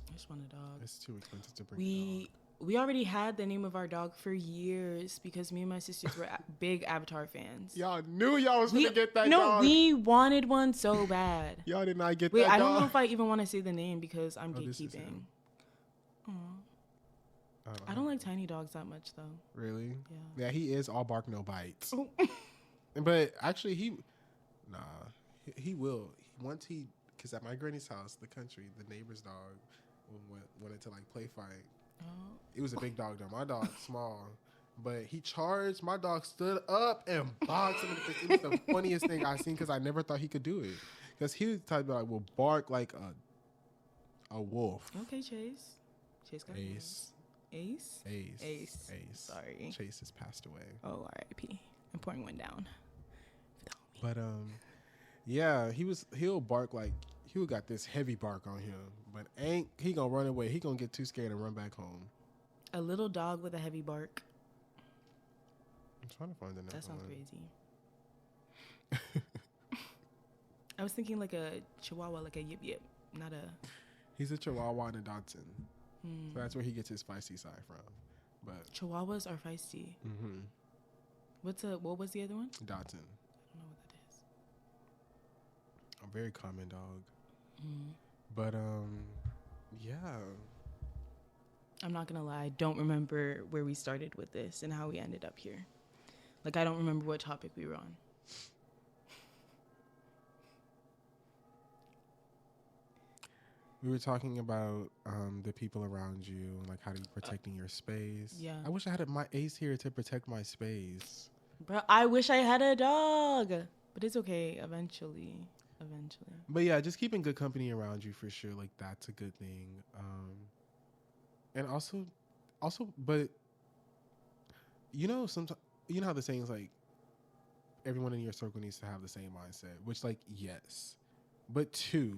I just want a dog. it's too expensive to bring. a dog. We already had the name of our dog for years because me and my sisters were big Avatar fans. Y'all knew y'all was gonna get that dog. No, we wanted one so bad. Y'all did not get Wait, that dog. I don't know if I even want to say the name because I'm gatekeeping. I don't like tiny dogs that much though. Really? Yeah. Yeah, he is all bark, no bites. Oh. But actually, he will. Because at my granny's house, the country, the neighbor's dog wanted to like play fight. Oh. It was a big dog though. My dog's small. But he charged. My dog stood up and boxed him in the face. It was the funniest thing I've seen because I never thought he could do it. Because he was the type that will bark like a wolf. Okay, Chase. Chase got Ace. Ace? Ace. Sorry. Chase has passed away. Oh, R.I.P. I'm pouring one down. But yeah, he'll bark like he'll got this heavy bark on him, but ain't he gonna run away? He gonna get too scared and run back home. A little dog with a heavy bark. I'm trying to find the next That sounds one. crazy. I was thinking like a Chihuahua, like a yip yip, not a. He's a Chihuahua and a Dachshund. So that's where he gets his feisty side from. But Chihuahuas are feisty. What was the other one? Dachshund. I don't know what that is. A very common dog. But yeah. I'm not gonna lie, I don't remember where we started with this and how we ended up here. Like, I don't remember what topic we were on. We were talking about the people around you, like how you protecting your space. Yeah. I wish I had my Ace here to protect my space. Bro, I wish I had a dog, but it's okay. Eventually. But yeah, just keeping good company around you for sure. Like that's a good thing. And also, but you know, sometimes you know how the saying is like everyone in your circle needs to have the same mindset, which, like, yes. But 2,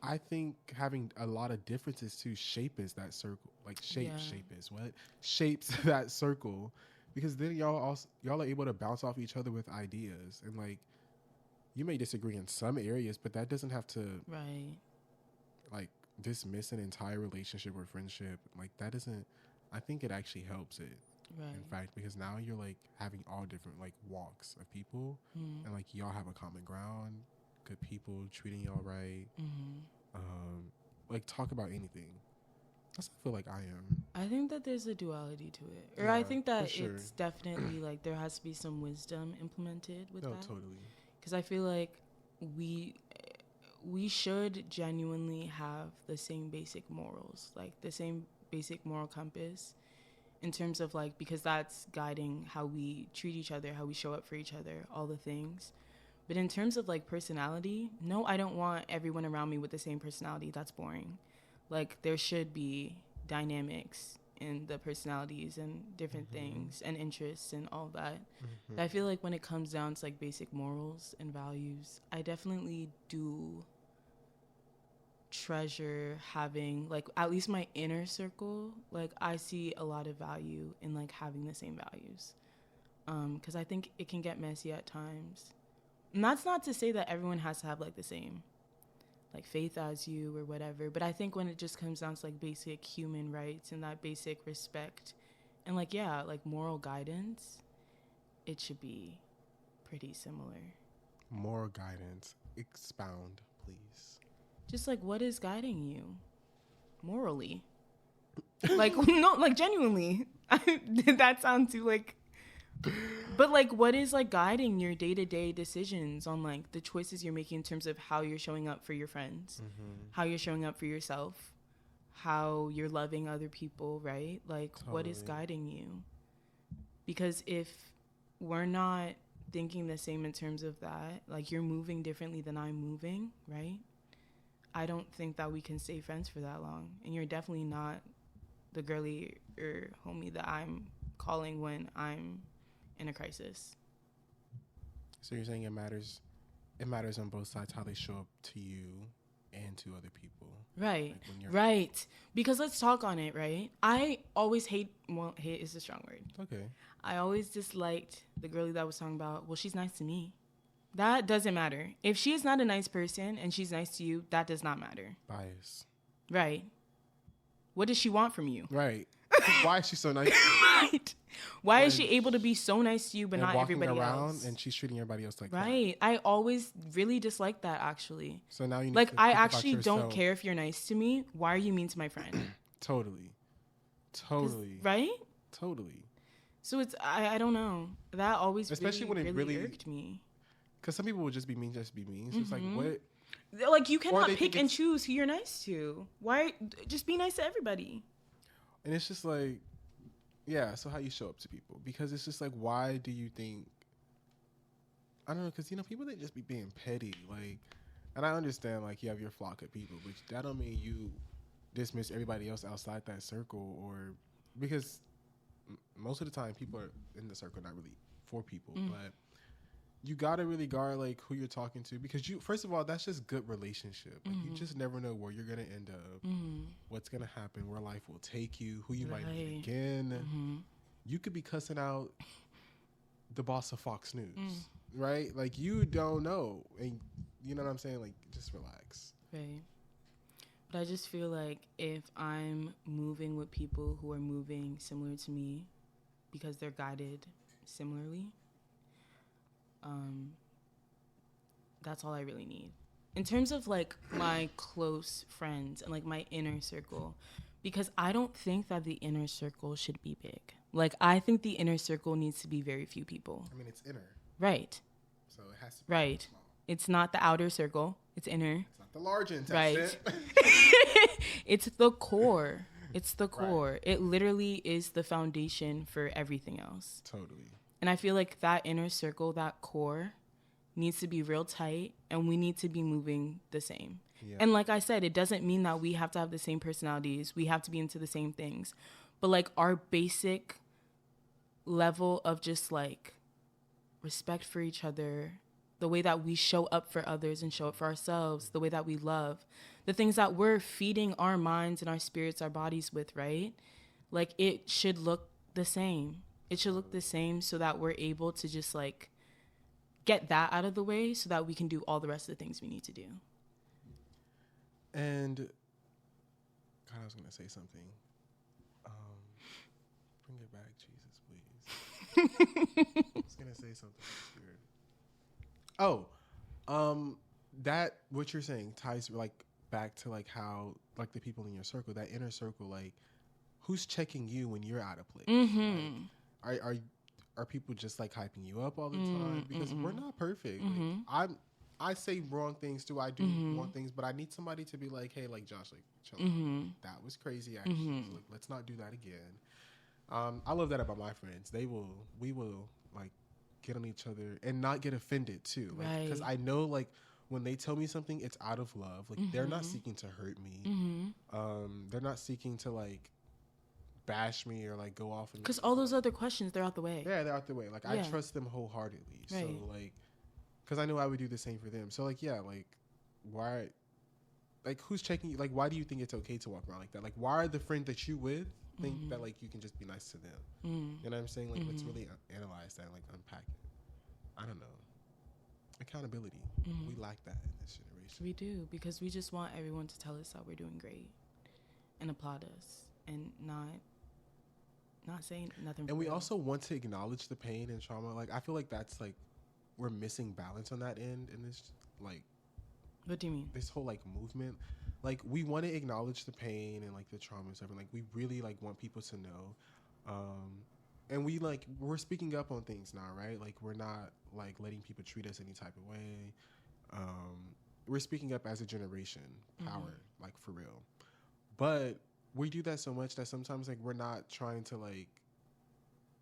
I think having a lot of differences too shapes that circle. Like, shapes that circle, because then y'all are able to bounce off each other with ideas, and like, you may disagree in some areas, but that doesn't have to like dismiss an entire relationship or friendship. Like, that doesn't. I think it actually helps it. Right. In fact, because now you're like having all different like walks of people, and like y'all have a common ground, good people treating y'all right. Like, talk about anything. That's what I feel like I am. I think that there's a duality to it, or I think that it's definitely like there has to be some wisdom implemented with that. No, totally. Because I feel like we should genuinely have the same basic morals, like the same basic moral compass, in terms of like, because that's guiding how we treat each other, how we show up for each other, all the things. But in terms of like personality, no, I don't want everyone around me with the same personality. That's boring. Like, there should be dynamics in the personalities and different things and interests and all that. But I feel like when it comes down to like basic morals and values, I definitely do treasure having like at least my inner circle. Like, I see a lot of value in like having the same values, because I think it can get messy at times. And that's not to say that everyone has to have like the same like faith as you or whatever, but I think when it just comes down to like basic human rights and that basic respect and like, yeah, like moral guidance, it should be pretty similar. Moral guidance, expound, please. Just like, what is guiding you morally? Like, no, like genuinely. Did that sound too like, but like, what is like guiding your day-to-day decisions on like the choices you're making in terms of how you're showing up for your friends, how you're showing up for yourself, how you're loving other people, right? Like, what is guiding you? Because if we're not thinking the same in terms of that, like, you're moving differently than I'm moving, right? I don't think that we can stay friends for that long. And you're definitely not the girly or homie that I'm calling when I'm in a crisis. So you're saying it matters on both sides how they show up to you and to other people. Right. Like right. Because let's talk on it, right? I always hate is a strong word. Okay. I always disliked the girlie that was talking about, well, she's nice to me. That doesn't matter. If she is not a nice person and she's nice to you, that does not matter. Bias. Right. What does she want from you? Right. Why is she so nice? Right. Why is she able to be so nice to you but not everybody else? And she's treating everybody else like right. That. I always really disliked that, actually. So now you need like, I actually don't care if you're nice to me. Why are you mean to my friend? Totally. Right? Totally. So it's I don't know. That always especially when it really irked me. Because some people would just be mean. It's just like, what? Like, you cannot pick and choose who you're nice to. Why? Just be nice to everybody. And it's just like, yeah, so how you show up to people. Because it's just like, why do you think, I don't know, because, you know, people, they just be being petty. Like, and I understand, like, you have your flock of people, but that don't mean you dismiss everybody else outside that circle, or, because most of the time people are in the circle not really for people, but you gotta really guard like who you're talking to, because you, first of all, that's just good relationship. Like, you just never know where you're gonna end up, what's gonna happen, where life will take you, who you might meet again. You could be cussing out the boss of Fox News, right? Like, you don't know, and you know what I'm saying? Like, just relax. Right. But I just feel like if I'm moving with people who are moving similar to me because they're guided similarly, that's all I really need. In terms of like my close friends and like my inner circle, because I don't think that the inner circle should be big. Like, I think the inner circle needs to be very few people. I mean, it's inner. Right. So it has to be right. Small. It's not the outer circle. It's inner. It's not the large intestine. Right. It's the core. It's the core. Right. It literally is the foundation for everything else. Totally. And I feel like that inner circle, that core, needs to be real tight, and we need to be moving the same. Yeah. And like I said, it doesn't mean that we have to have the same personalities. We have to be into the same things. But like, our basic level of just like respect for each other, the way that we show up for others and show up for ourselves, the way that we love, the things that we're feeding our minds and our spirits, our bodies with, right? Like, it should look the same. It should look the same so that we're able to just, like, get that out of the way so that we can do all the rest of the things we need to do. And, God, I was going to say something. Bring it back, Jesus, please. I was going to say something weird. That, what you're saying ties, like, back to, like, how, like, the people in your circle, that inner circle, like, who's checking you when you're out of place? Mm-hmm. Like, are people just, like, hyping you up all the time? Because we're not perfect. Like, I say wrong things too. I do wrong things, but I need somebody to be like, hey, like, Josh, like, chill out. That was crazy, actually. Like, let's not do that again. I love that about my friends. We will, like, get on each other and not get offended too. Like, because I know, like, when they tell me something, it's out of love. Like, they're not seeking to hurt me. They're not seeking to, like, bash me or, like, go off. Because all those other questions, they're out the way. Yeah, they're out the way. Like, I trust them wholeheartedly. Right. So, like, because I know I would do the same for them. So, like, yeah, like, why, like, who's checking you? Like, why do you think it's okay to walk around like that? Like, why are the friends that you with think that, like, you can just be nice to them? You know what I'm saying? Like, let's really analyze that and, like, unpack it. I don't know. Accountability. We lack that in this generation. We do, because we just want everyone to tell us that we're doing great and applaud us and not saying nothing. And we also want to acknowledge the pain and trauma. Like, I feel like that's, like, we're missing balance on that end in this, like... What do you mean? This whole, like, movement. Like, we want to acknowledge the pain and, like, the trauma and stuff. And, like, we really, like, want people to know. And we, like, we're speaking up on things now, right? Like, we're not, like, letting people treat us any type of way. We're speaking up as a generation. Power, like, for real. But we do that so much that sometimes, like, we're not trying to, like...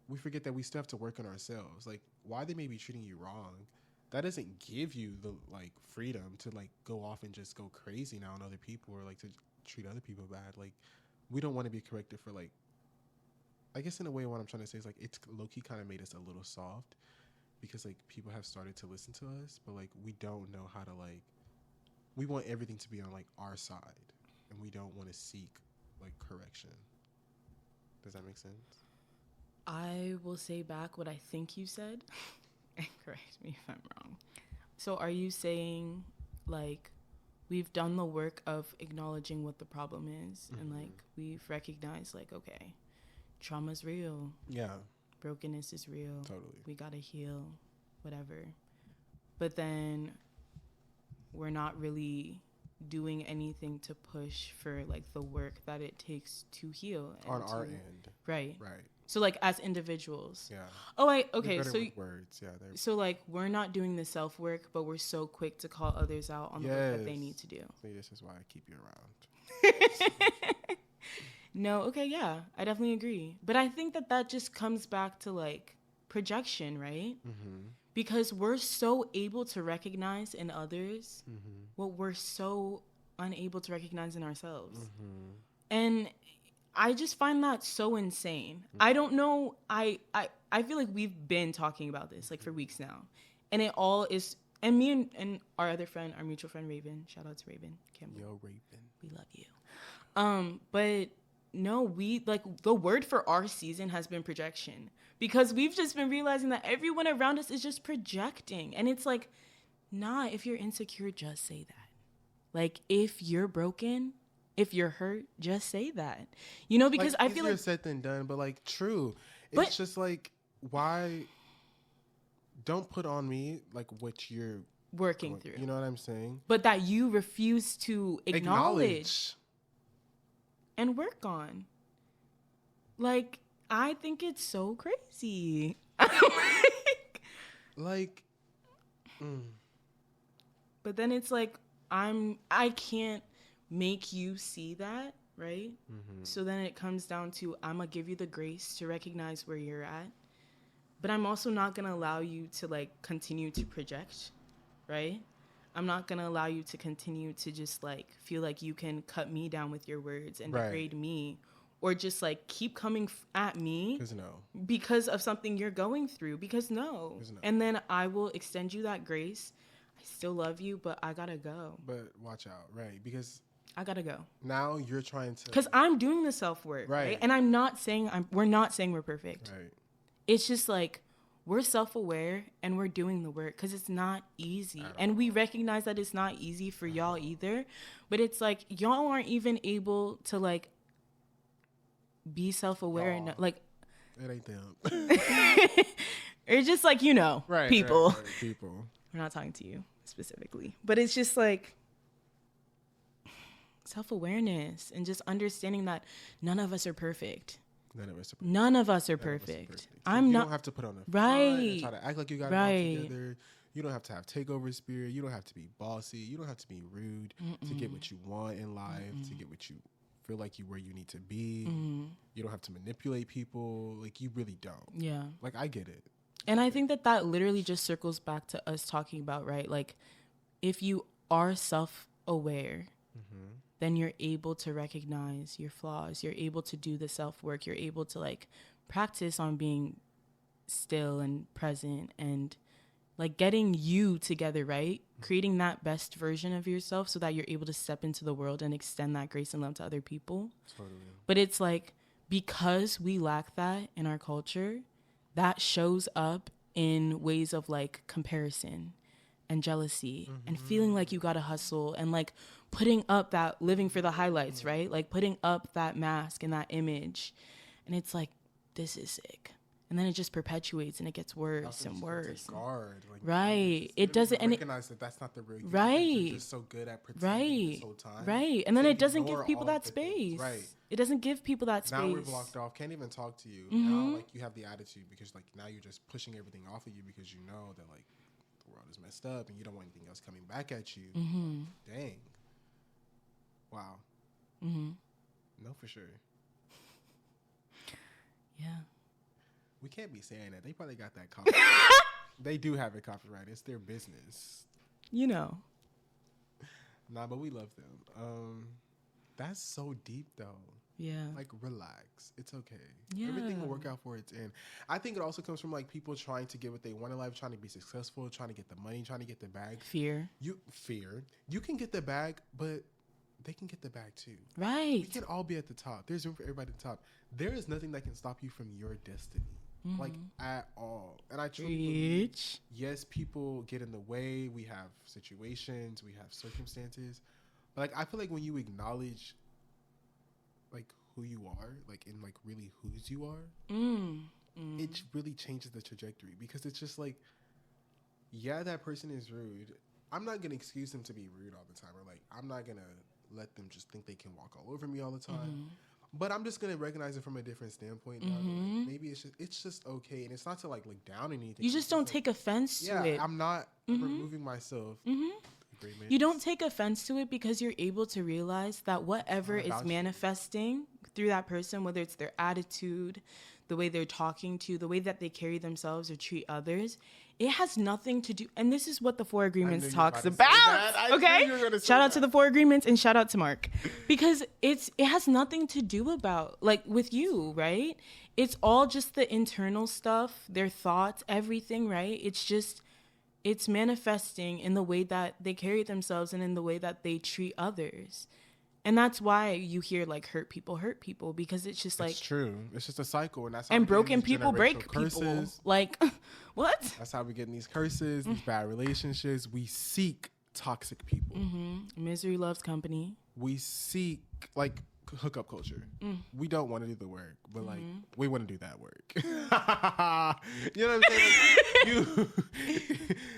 We forget that we still have to work on ourselves. Like, why they may be treating you wrong, that doesn't give you the, like, freedom to, like, go off and just go crazy now on other people or, like, to treat other people bad. Like, we don't want to be corrected for, like... I guess in a way what I'm trying to say is, like, it's low-key kind of made us a little soft because, like, people have started to listen to us, but, like, we don't know how to, like... We want everything to be on, like, our side, and we don't want to seek, like, correction. Does that make sense? I will say back what I think you said, and correct me if I'm wrong. So are you saying, like, we've done the work of acknowledging what the problem is, and, like, we've recognized, like, okay, trauma's real. Yeah. Brokenness is real. Totally. We gotta heal, whatever. But then we're not really doing anything to push for, like, the work that it takes to heal. On our end. Right. Right. So, like, as individuals. Yeah. Oh, okay. So, words. Yeah. So, like, we're not doing the self work, but we're so quick to call others out on the work that they need to do. See, this is why I keep you around. No. Okay. Yeah, I definitely agree. But I think that just comes back to, like, projection, right? Because we're so able to recognize in others what we're so unable to recognize in ourselves. And I just find that so insane. I don't know. I feel like we've been talking about this, like, for weeks now. And it all is... And me and our other friend, our mutual friend, Raven. Shout out to Raven Campbell. Yo, Raven. We love you. But no, we... Like, the word for our season has been projection. Because we've just been realizing that everyone around us is just projecting. And it's like, nah, if you're insecure, just say that. Like, if you're broken... If you're hurt, just say that. You know, because, like, I feel like... Easier said than done, but, like, true. It's just, like, why... Don't put on me, like, what you're... Working through. You know what I'm saying? But that you refuse to acknowledge. And work on. Like, I think it's so crazy. But then it's like, I can't make you see that, right? So then it comes down to, I'm gonna give you the grace to recognize where you're at, but I'm also not gonna allow you to, like, continue to project, right? I'm not gonna allow you to continue to just, like, feel like you can cut me down with your words and degrade me or just like keep coming at me because of something you're going through, because no. And then I will extend you that grace. I still love you, but I gotta go. But watch out, right? Because I gotta go. Now you're trying to, because I'm doing the self-work, right? And I'm not saying we're not saying we're perfect, right? It's just like we're self-aware and we're doing the work, because it's not easy. And we recognize that it's not easy for y'all either. But it's like y'all aren't even able to like be self-aware and like it ain't them. It's just like, people. Right, people. We're not talking to you specifically. But it's just like self-awareness and just understanding that none of us are perfect. None of us are perfect. You don't have to put on a front and try to act like you got it all together. You don't have to have takeover spirit. You don't have to be bossy. You don't have to be rude to get what you want in life, to get what you feel like where you need to be. You don't have to manipulate people. Like, you really don't. Yeah. Like, I get it. And I think that literally just circles back to us talking about, right? Like, if you are self-aware, then you're able to recognize your flaws. You're able to do the self-work. You're able to like practice on being still and present and like getting you together, right? Creating that best version of yourself so that you're able to step into the world and extend that grace and love to other people. Totally. But it's like, because we lack that in our culture, that shows up in ways of like comparison and jealousy and feeling like you gotta hustle and like putting up that living for the highlights, right? Like putting up that mask and that image. And it's like, this is sick. And then it just perpetuates and it gets worse and worse. Right. It doesn't, and recognize that that's not the real you. Right. You're just so good at pretending this whole time. Right. And then it doesn't give people that space. Right. It doesn't give people that space. Now we're blocked off. Can't even talk to you. Now, like, you have the attitude because, like, now you're just pushing everything off of you because you know that, like, the world is messed up and you don't want anything else coming back at you. Dang. Wow. No, for sure. Yeah. We can't be saying that. They probably got that copyright. They do have it copyrighted. It's their business. Nah, but we love them. That's so deep, though. Yeah. Like, relax. It's okay. Yeah. Everything will work out for its end. I think it also comes from, like, people trying to get what they want in life, trying to be successful, trying to get the money, trying to get the bag. Fear. You can get the bag, but they can get the bag, too. Right. We can all be at the top. There's room for everybody at the top. There is nothing that can stop you from your destiny. Like, at all. And I truly believe, yes, people get in the way. We have situations. We have circumstances. But, like, I feel like when you acknowledge, like, who you are, like, and, like, really whose you are, it really changes the trajectory. Because it's just like, yeah, that person is rude. I'm not going to excuse them to be rude all the time. Or, like, I'm not going to let them just think they can walk all over me all the time. But I'm just gonna recognize it from a different standpoint. Like, maybe it's just okay, and it's not to like look down or anything. You just don't take offense to it. Yeah, I'm not removing myself. You don't take offense to it because you're able to realize that whatever is manifesting through that person, whether it's their attitude, the way they're talking to you, the way that they carry themselves or treat others, it has nothing to do. And this is what the 4 Agreements talks about. Okay, shout out to the 4 Agreements and shout out to Mark, because it has nothing to do about like with you, right? It's all just the internal stuff, their thoughts, everything, right? It's manifesting in the way that they carry themselves and in the way that they treat others. And that's why you hear like hurt people, because it's just like, it's true. It's just a cycle, and that's how and broken people break curses. People. Like, what? That's how we get in these curses, these bad relationships. We seek toxic people. Misery loves company. We seek like hookup culture. We don't want to do the work, but like we want to do that work. You know what I'm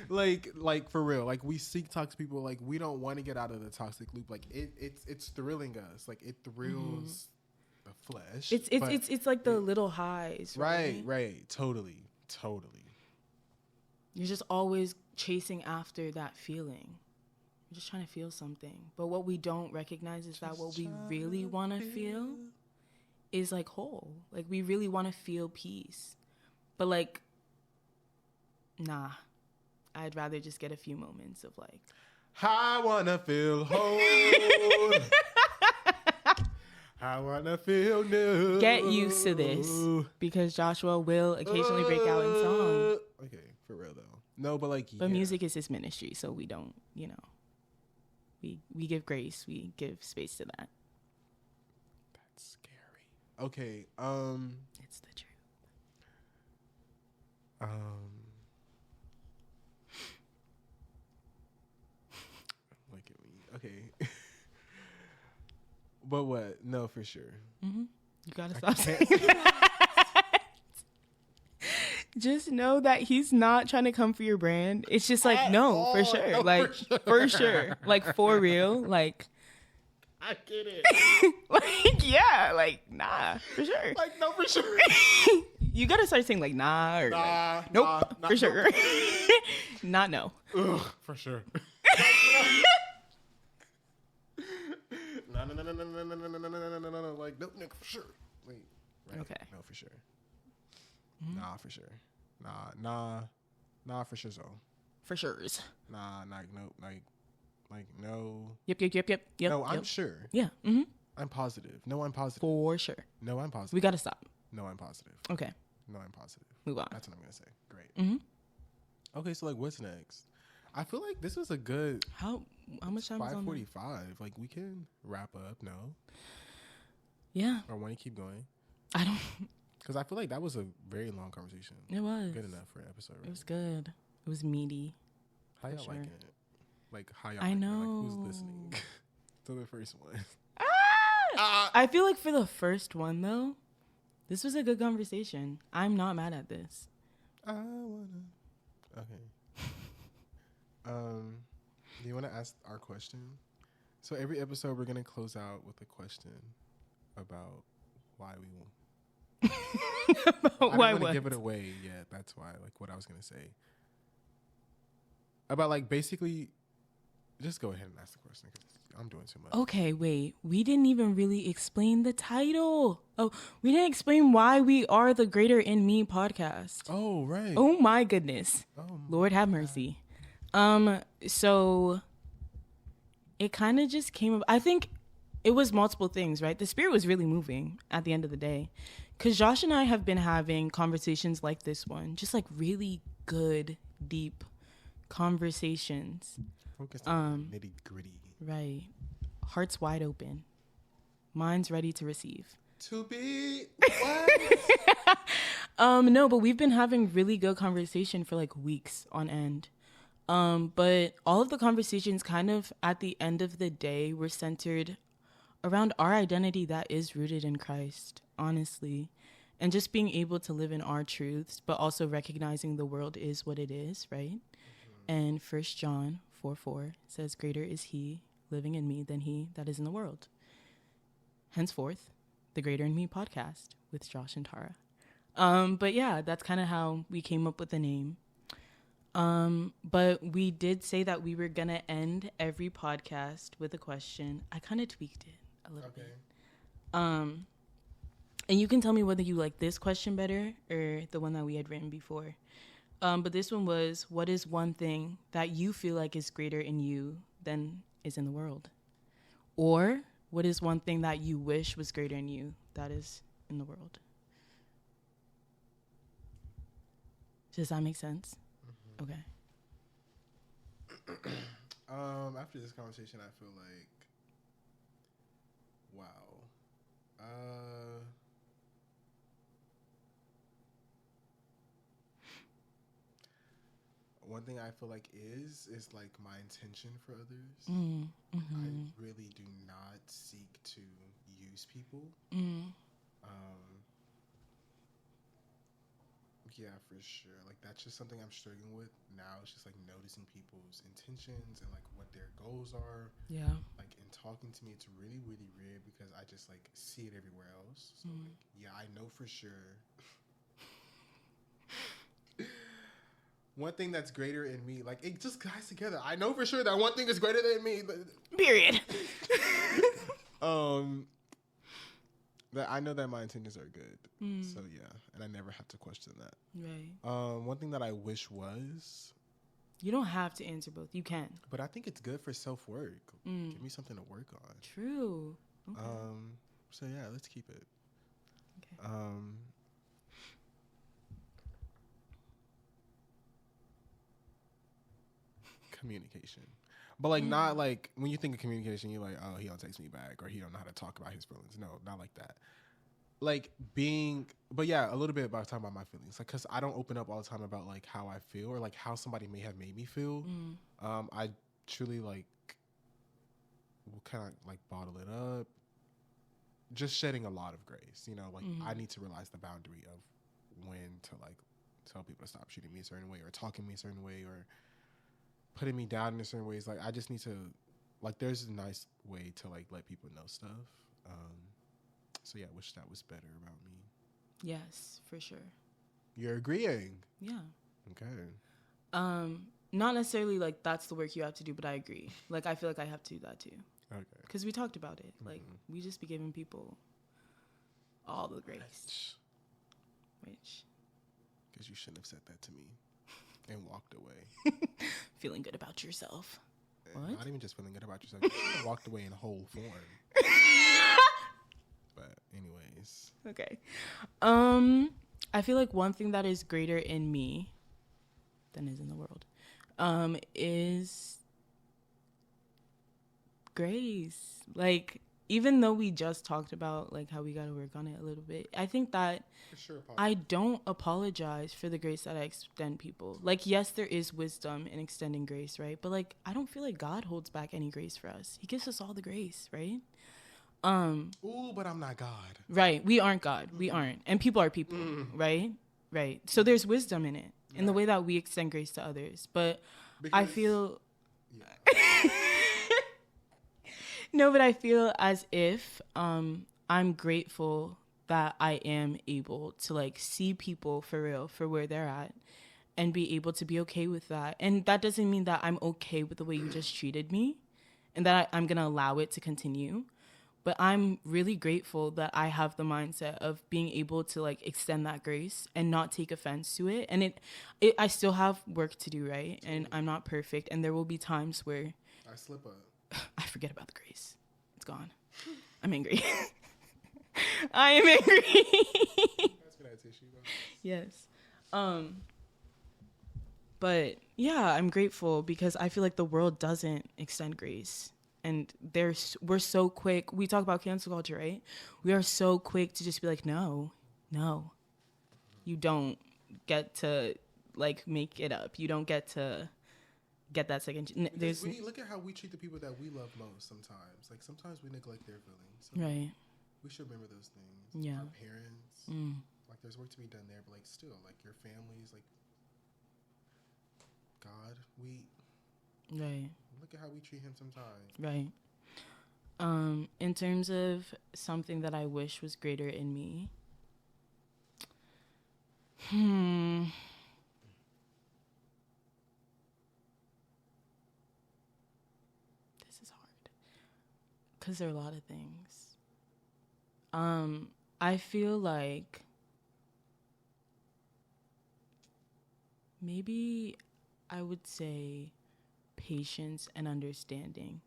saying? Like for real. Like we seek toxic people. Like we don't want to get out of the toxic loop. Like it's thrilling us. Like it thrills the flesh. It's like the little highs. Right. Totally. You're just always chasing after that feeling. We're just trying to feel something. But what we don't recognize is that what we really want to feel is like whole. Like we really want to feel peace. But like, nah. I'd rather just get a few moments of like, I want to feel whole. I wanna feel new. Get used to this because Joshua will occasionally break out in song. Okay, for real though. No, but like, But music is his ministry, so we don't, you know, we give grace, we give space to that. That's scary. Okay, It's the truth. Look at me. Okay. But what? No, for sure. Mm-hmm. You gotta stop saying that. Just know that he's not trying to come for your brand. It's just like, no, for sure. No, like, for sure. Like, for real. Like, I get it. like, yeah, like, nah, for sure. Like, no, for sure. You gotta start saying, like, nah, or Nah, like, nope, nah, for sure. Not no. Ugh, for sure. No, like, no, for sure. Wait, right. Okay. No, for sure. Nah, for sure. Nah, for sure. So, For sure's. nah, nope, like, no. Yep. No, I'm yep. sure. Yeah. Mm-hmm. I'm positive. No, I'm positive. For sure. No, I'm positive. We gotta stop. No, I'm positive. Okay. No, I'm positive. Move on. That's what I'm gonna say. Great. Mm-hmm. Okay, so like, what's next? I feel like this was a good How much time is on? 5:45. Like, we can wrap up. No, Yeah. or want to keep going? I don't. Because I feel like that was a very long conversation. It was Good enough for an episode. Right? It was good. It was meaty. How y'all sure. liking it? Like, how y'all? I liking it? know. Like, who's listening to the first one? I feel like for the first one though, this was a good conversation. I'm not mad at this. I wanna. Okay. Do you want to ask our question? So every episode we're gonna close out with a question about why we won. Why I didn't want what? to give it away yet. That's why, like, what I was gonna say about, like, basically, just go ahead and ask the question because I'm doing too much. Okay, wait. We didn't even really explain the title. Oh, we didn't explain why we are the Greater in Me podcast. Oh, right. Oh my goodness. Oh, Lord have mercy. So it kind of just came up. I think it was multiple things, right? The spirit was really moving at the end of the day. Because Josh and I have been having conversations like this one, just like really good, deep conversations. Focus on nitty gritty. Right. Hearts wide open. Minds ready to receive. To be what? No, but we've been having really good conversation for like weeks on end. But all of the conversations kind of at the end of the day were centered around our identity that is rooted in Christ, honestly. And just being able to live in our truths, but also recognizing the world is what it is, right? Mm-hmm. And 1 John 4:4 says, greater is he living in me than he that is in the world. Henceforth, the Greater in Me podcast with Josh and Tara. But yeah, that's kind of how we came up with the name. But we did say that we were going to end every podcast with a question. I kind of tweaked it a little bit. And you can tell me whether you like this question better or the one that we had written before. But this one was, what is one thing that you feel like is greater in you than is in the world? Or what is one thing that you wish was greater in you that is in the world? Does that make sense? Mm-hmm. Okay. After this conversation, I feel like, wow. One thing I feel like is like my intention for others. Mm-hmm. I really do not seek to use people. Yeah, for sure. Like, that's just something I'm struggling with now. It's just like noticing people's intentions and like what their goals are. Yeah. Like, in talking to me, it's really, really weird because I just like see it everywhere else. So like, yeah, I know for sure. One thing that's greater in me, like, it just ties together. I know for sure that one thing is greater than me. Period. That I know that my intentions are good. So yeah, and I never have to question that. Right. One thing that I wish was, you don't have to answer both. You can. but I think it's good for self-work. Give me something to work on. True. Okay. So yeah, let's keep it. Okay. Communication. But like not like when you think of communication, you're like, oh, he don't text me back or he don't know how to talk about his feelings. No, not like that. Like being, but yeah, a little bit about talking about my feelings. Like, cause I don't open up all the time about like how I feel or like how somebody may have made me feel. I truly like will kind of like bottle it up. Just shedding a lot of grace, you know, like I need to realize the boundary of when to like tell people to stop treating me a certain way or talking to me a certain way or putting me down in a certain ways. Like I just need to, like, there's a nice way to like let people know stuff. So yeah, I wish that was better about me. Yes, for sure. You're agreeing? Yeah. Okay. Not necessarily like that's the work you have to do, but I agree. Like I feel like I have to do that too. Okay. Because we talked about it. Like we just be giving people all the grace. Which? Because you shouldn't have said that to me and walked away. Feeling good about yourself. What? Not even just feeling good about yourself. You should have walked away in whole form. But anyways. Okay. I feel like one thing that is greater in me than is in the world is grace. Like, even though we just talked about like how we got to work on it a little bit, I think that I don't apologize for the grace that I extend people. Like, yes, there is wisdom in extending grace, right? But like, I don't feel like God holds back any grace for us. He gives us all the grace, right? Ooh, but I'm not God. Right. We aren't God. We aren't. And people are people, right? Right. So there's wisdom in it, in the way that we extend grace to others. But because, I feel... Yeah. No, but I feel as if I'm grateful that I am able to, like, see people for real, for where they're at, and be able to be okay with that. And that doesn't mean that I'm okay with the way you just treated me and that I'm going to allow it to continue. But I'm really grateful that I have the mindset of being able to like extend that grace and not take offense to it. And I still have work to do, right? And I'm not perfect. And there will be times where I slip up. I forget about the grace. It's gone. I'm angry. I am angry. That's good tissue, though. Yes. But yeah, I'm grateful because I feel like the world doesn't extend grace. And we're so quick. We talk about cancel culture, right? We are so quick to just be like, no, you don't get to like make it up. You don't get to get that second. We look at how we treat the people that we love most. Sometimes, like sometimes we neglect their feelings. So right. We should remember those things. Yeah. Our parents. Like there's work to be done there, but like still, like your families, like God, Right. Look at how we treat him sometimes. Right. In terms of something that I wish was greater in me. This is hard. Because there are a lot of things. I feel like maybe I would say patience and understanding,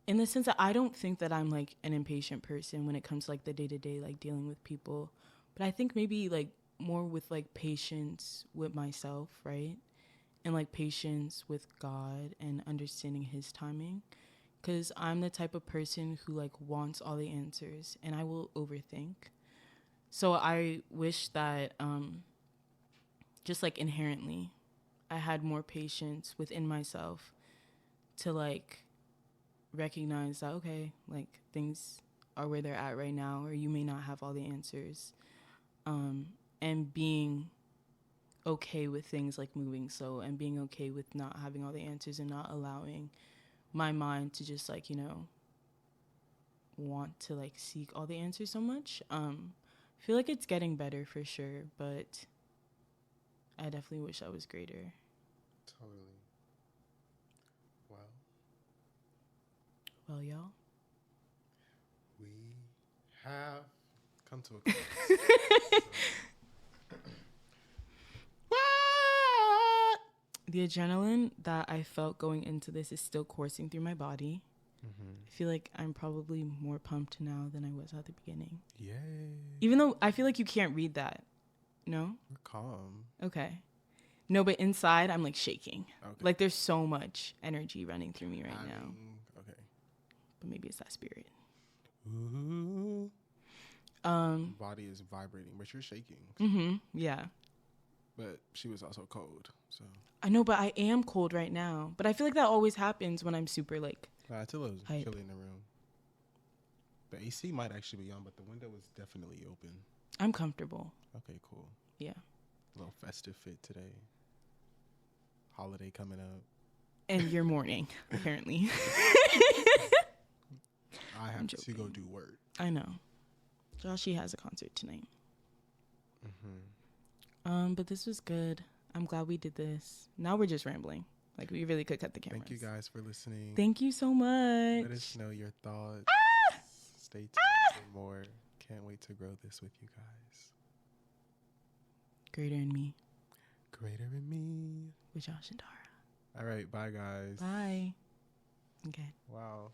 in the sense that I don't think that I'm like an impatient person when it comes to like the day-to-day like dealing with people, but I think maybe like more with like patience with myself, right? And like patience with God and understanding his timing, because I'm the type of person who like wants all the answers and I will overthink. So I wish that just like inherently I had more patience within myself to like recognize that, okay, like things are where they're at right now, or you may not have all the answers, and being okay with things like moving slow and being okay with not having all the answers and not allowing my mind to just like, you know, want to like seek all the answers so much. I feel like it's getting better for sure, but I definitely wish I was greater. Totally. Well, y'all, we have come to a close. The adrenaline that I felt going into this is still coursing through my body. I feel like I'm probably more pumped now than I was at the beginning. Yay. Even though I feel like you can't read that. No? We're calm. Okay. No, but inside I'm like shaking. Okay. Like there's so much energy running through me right now. Okay. But maybe it's that spirit. Ooh. Body is vibrating, but you're shaking. Yeah. But she was also cold, so. I know, but I am cold right now. But I feel like that always happens when I'm super like. It's a little hype. chilly in the room. The AC might actually be on, but the window is definitely open. I'm comfortable. Okay, cool. Yeah. A little festive fit today. Holiday coming up. And your morning, apparently. I have to go do work. I know. Joshy has a concert tonight. But this was good. I'm glad we did this. Now we're just rambling. Like, we really could cut the cameras. Thank you guys for listening. Thank you so much. Let us know your thoughts. Stay tuned for more. Can't wait to grow this with you guys. Greater in me. Greater in me. With Josh and Dara. All right. Bye, guys. Bye. Okay. Wow.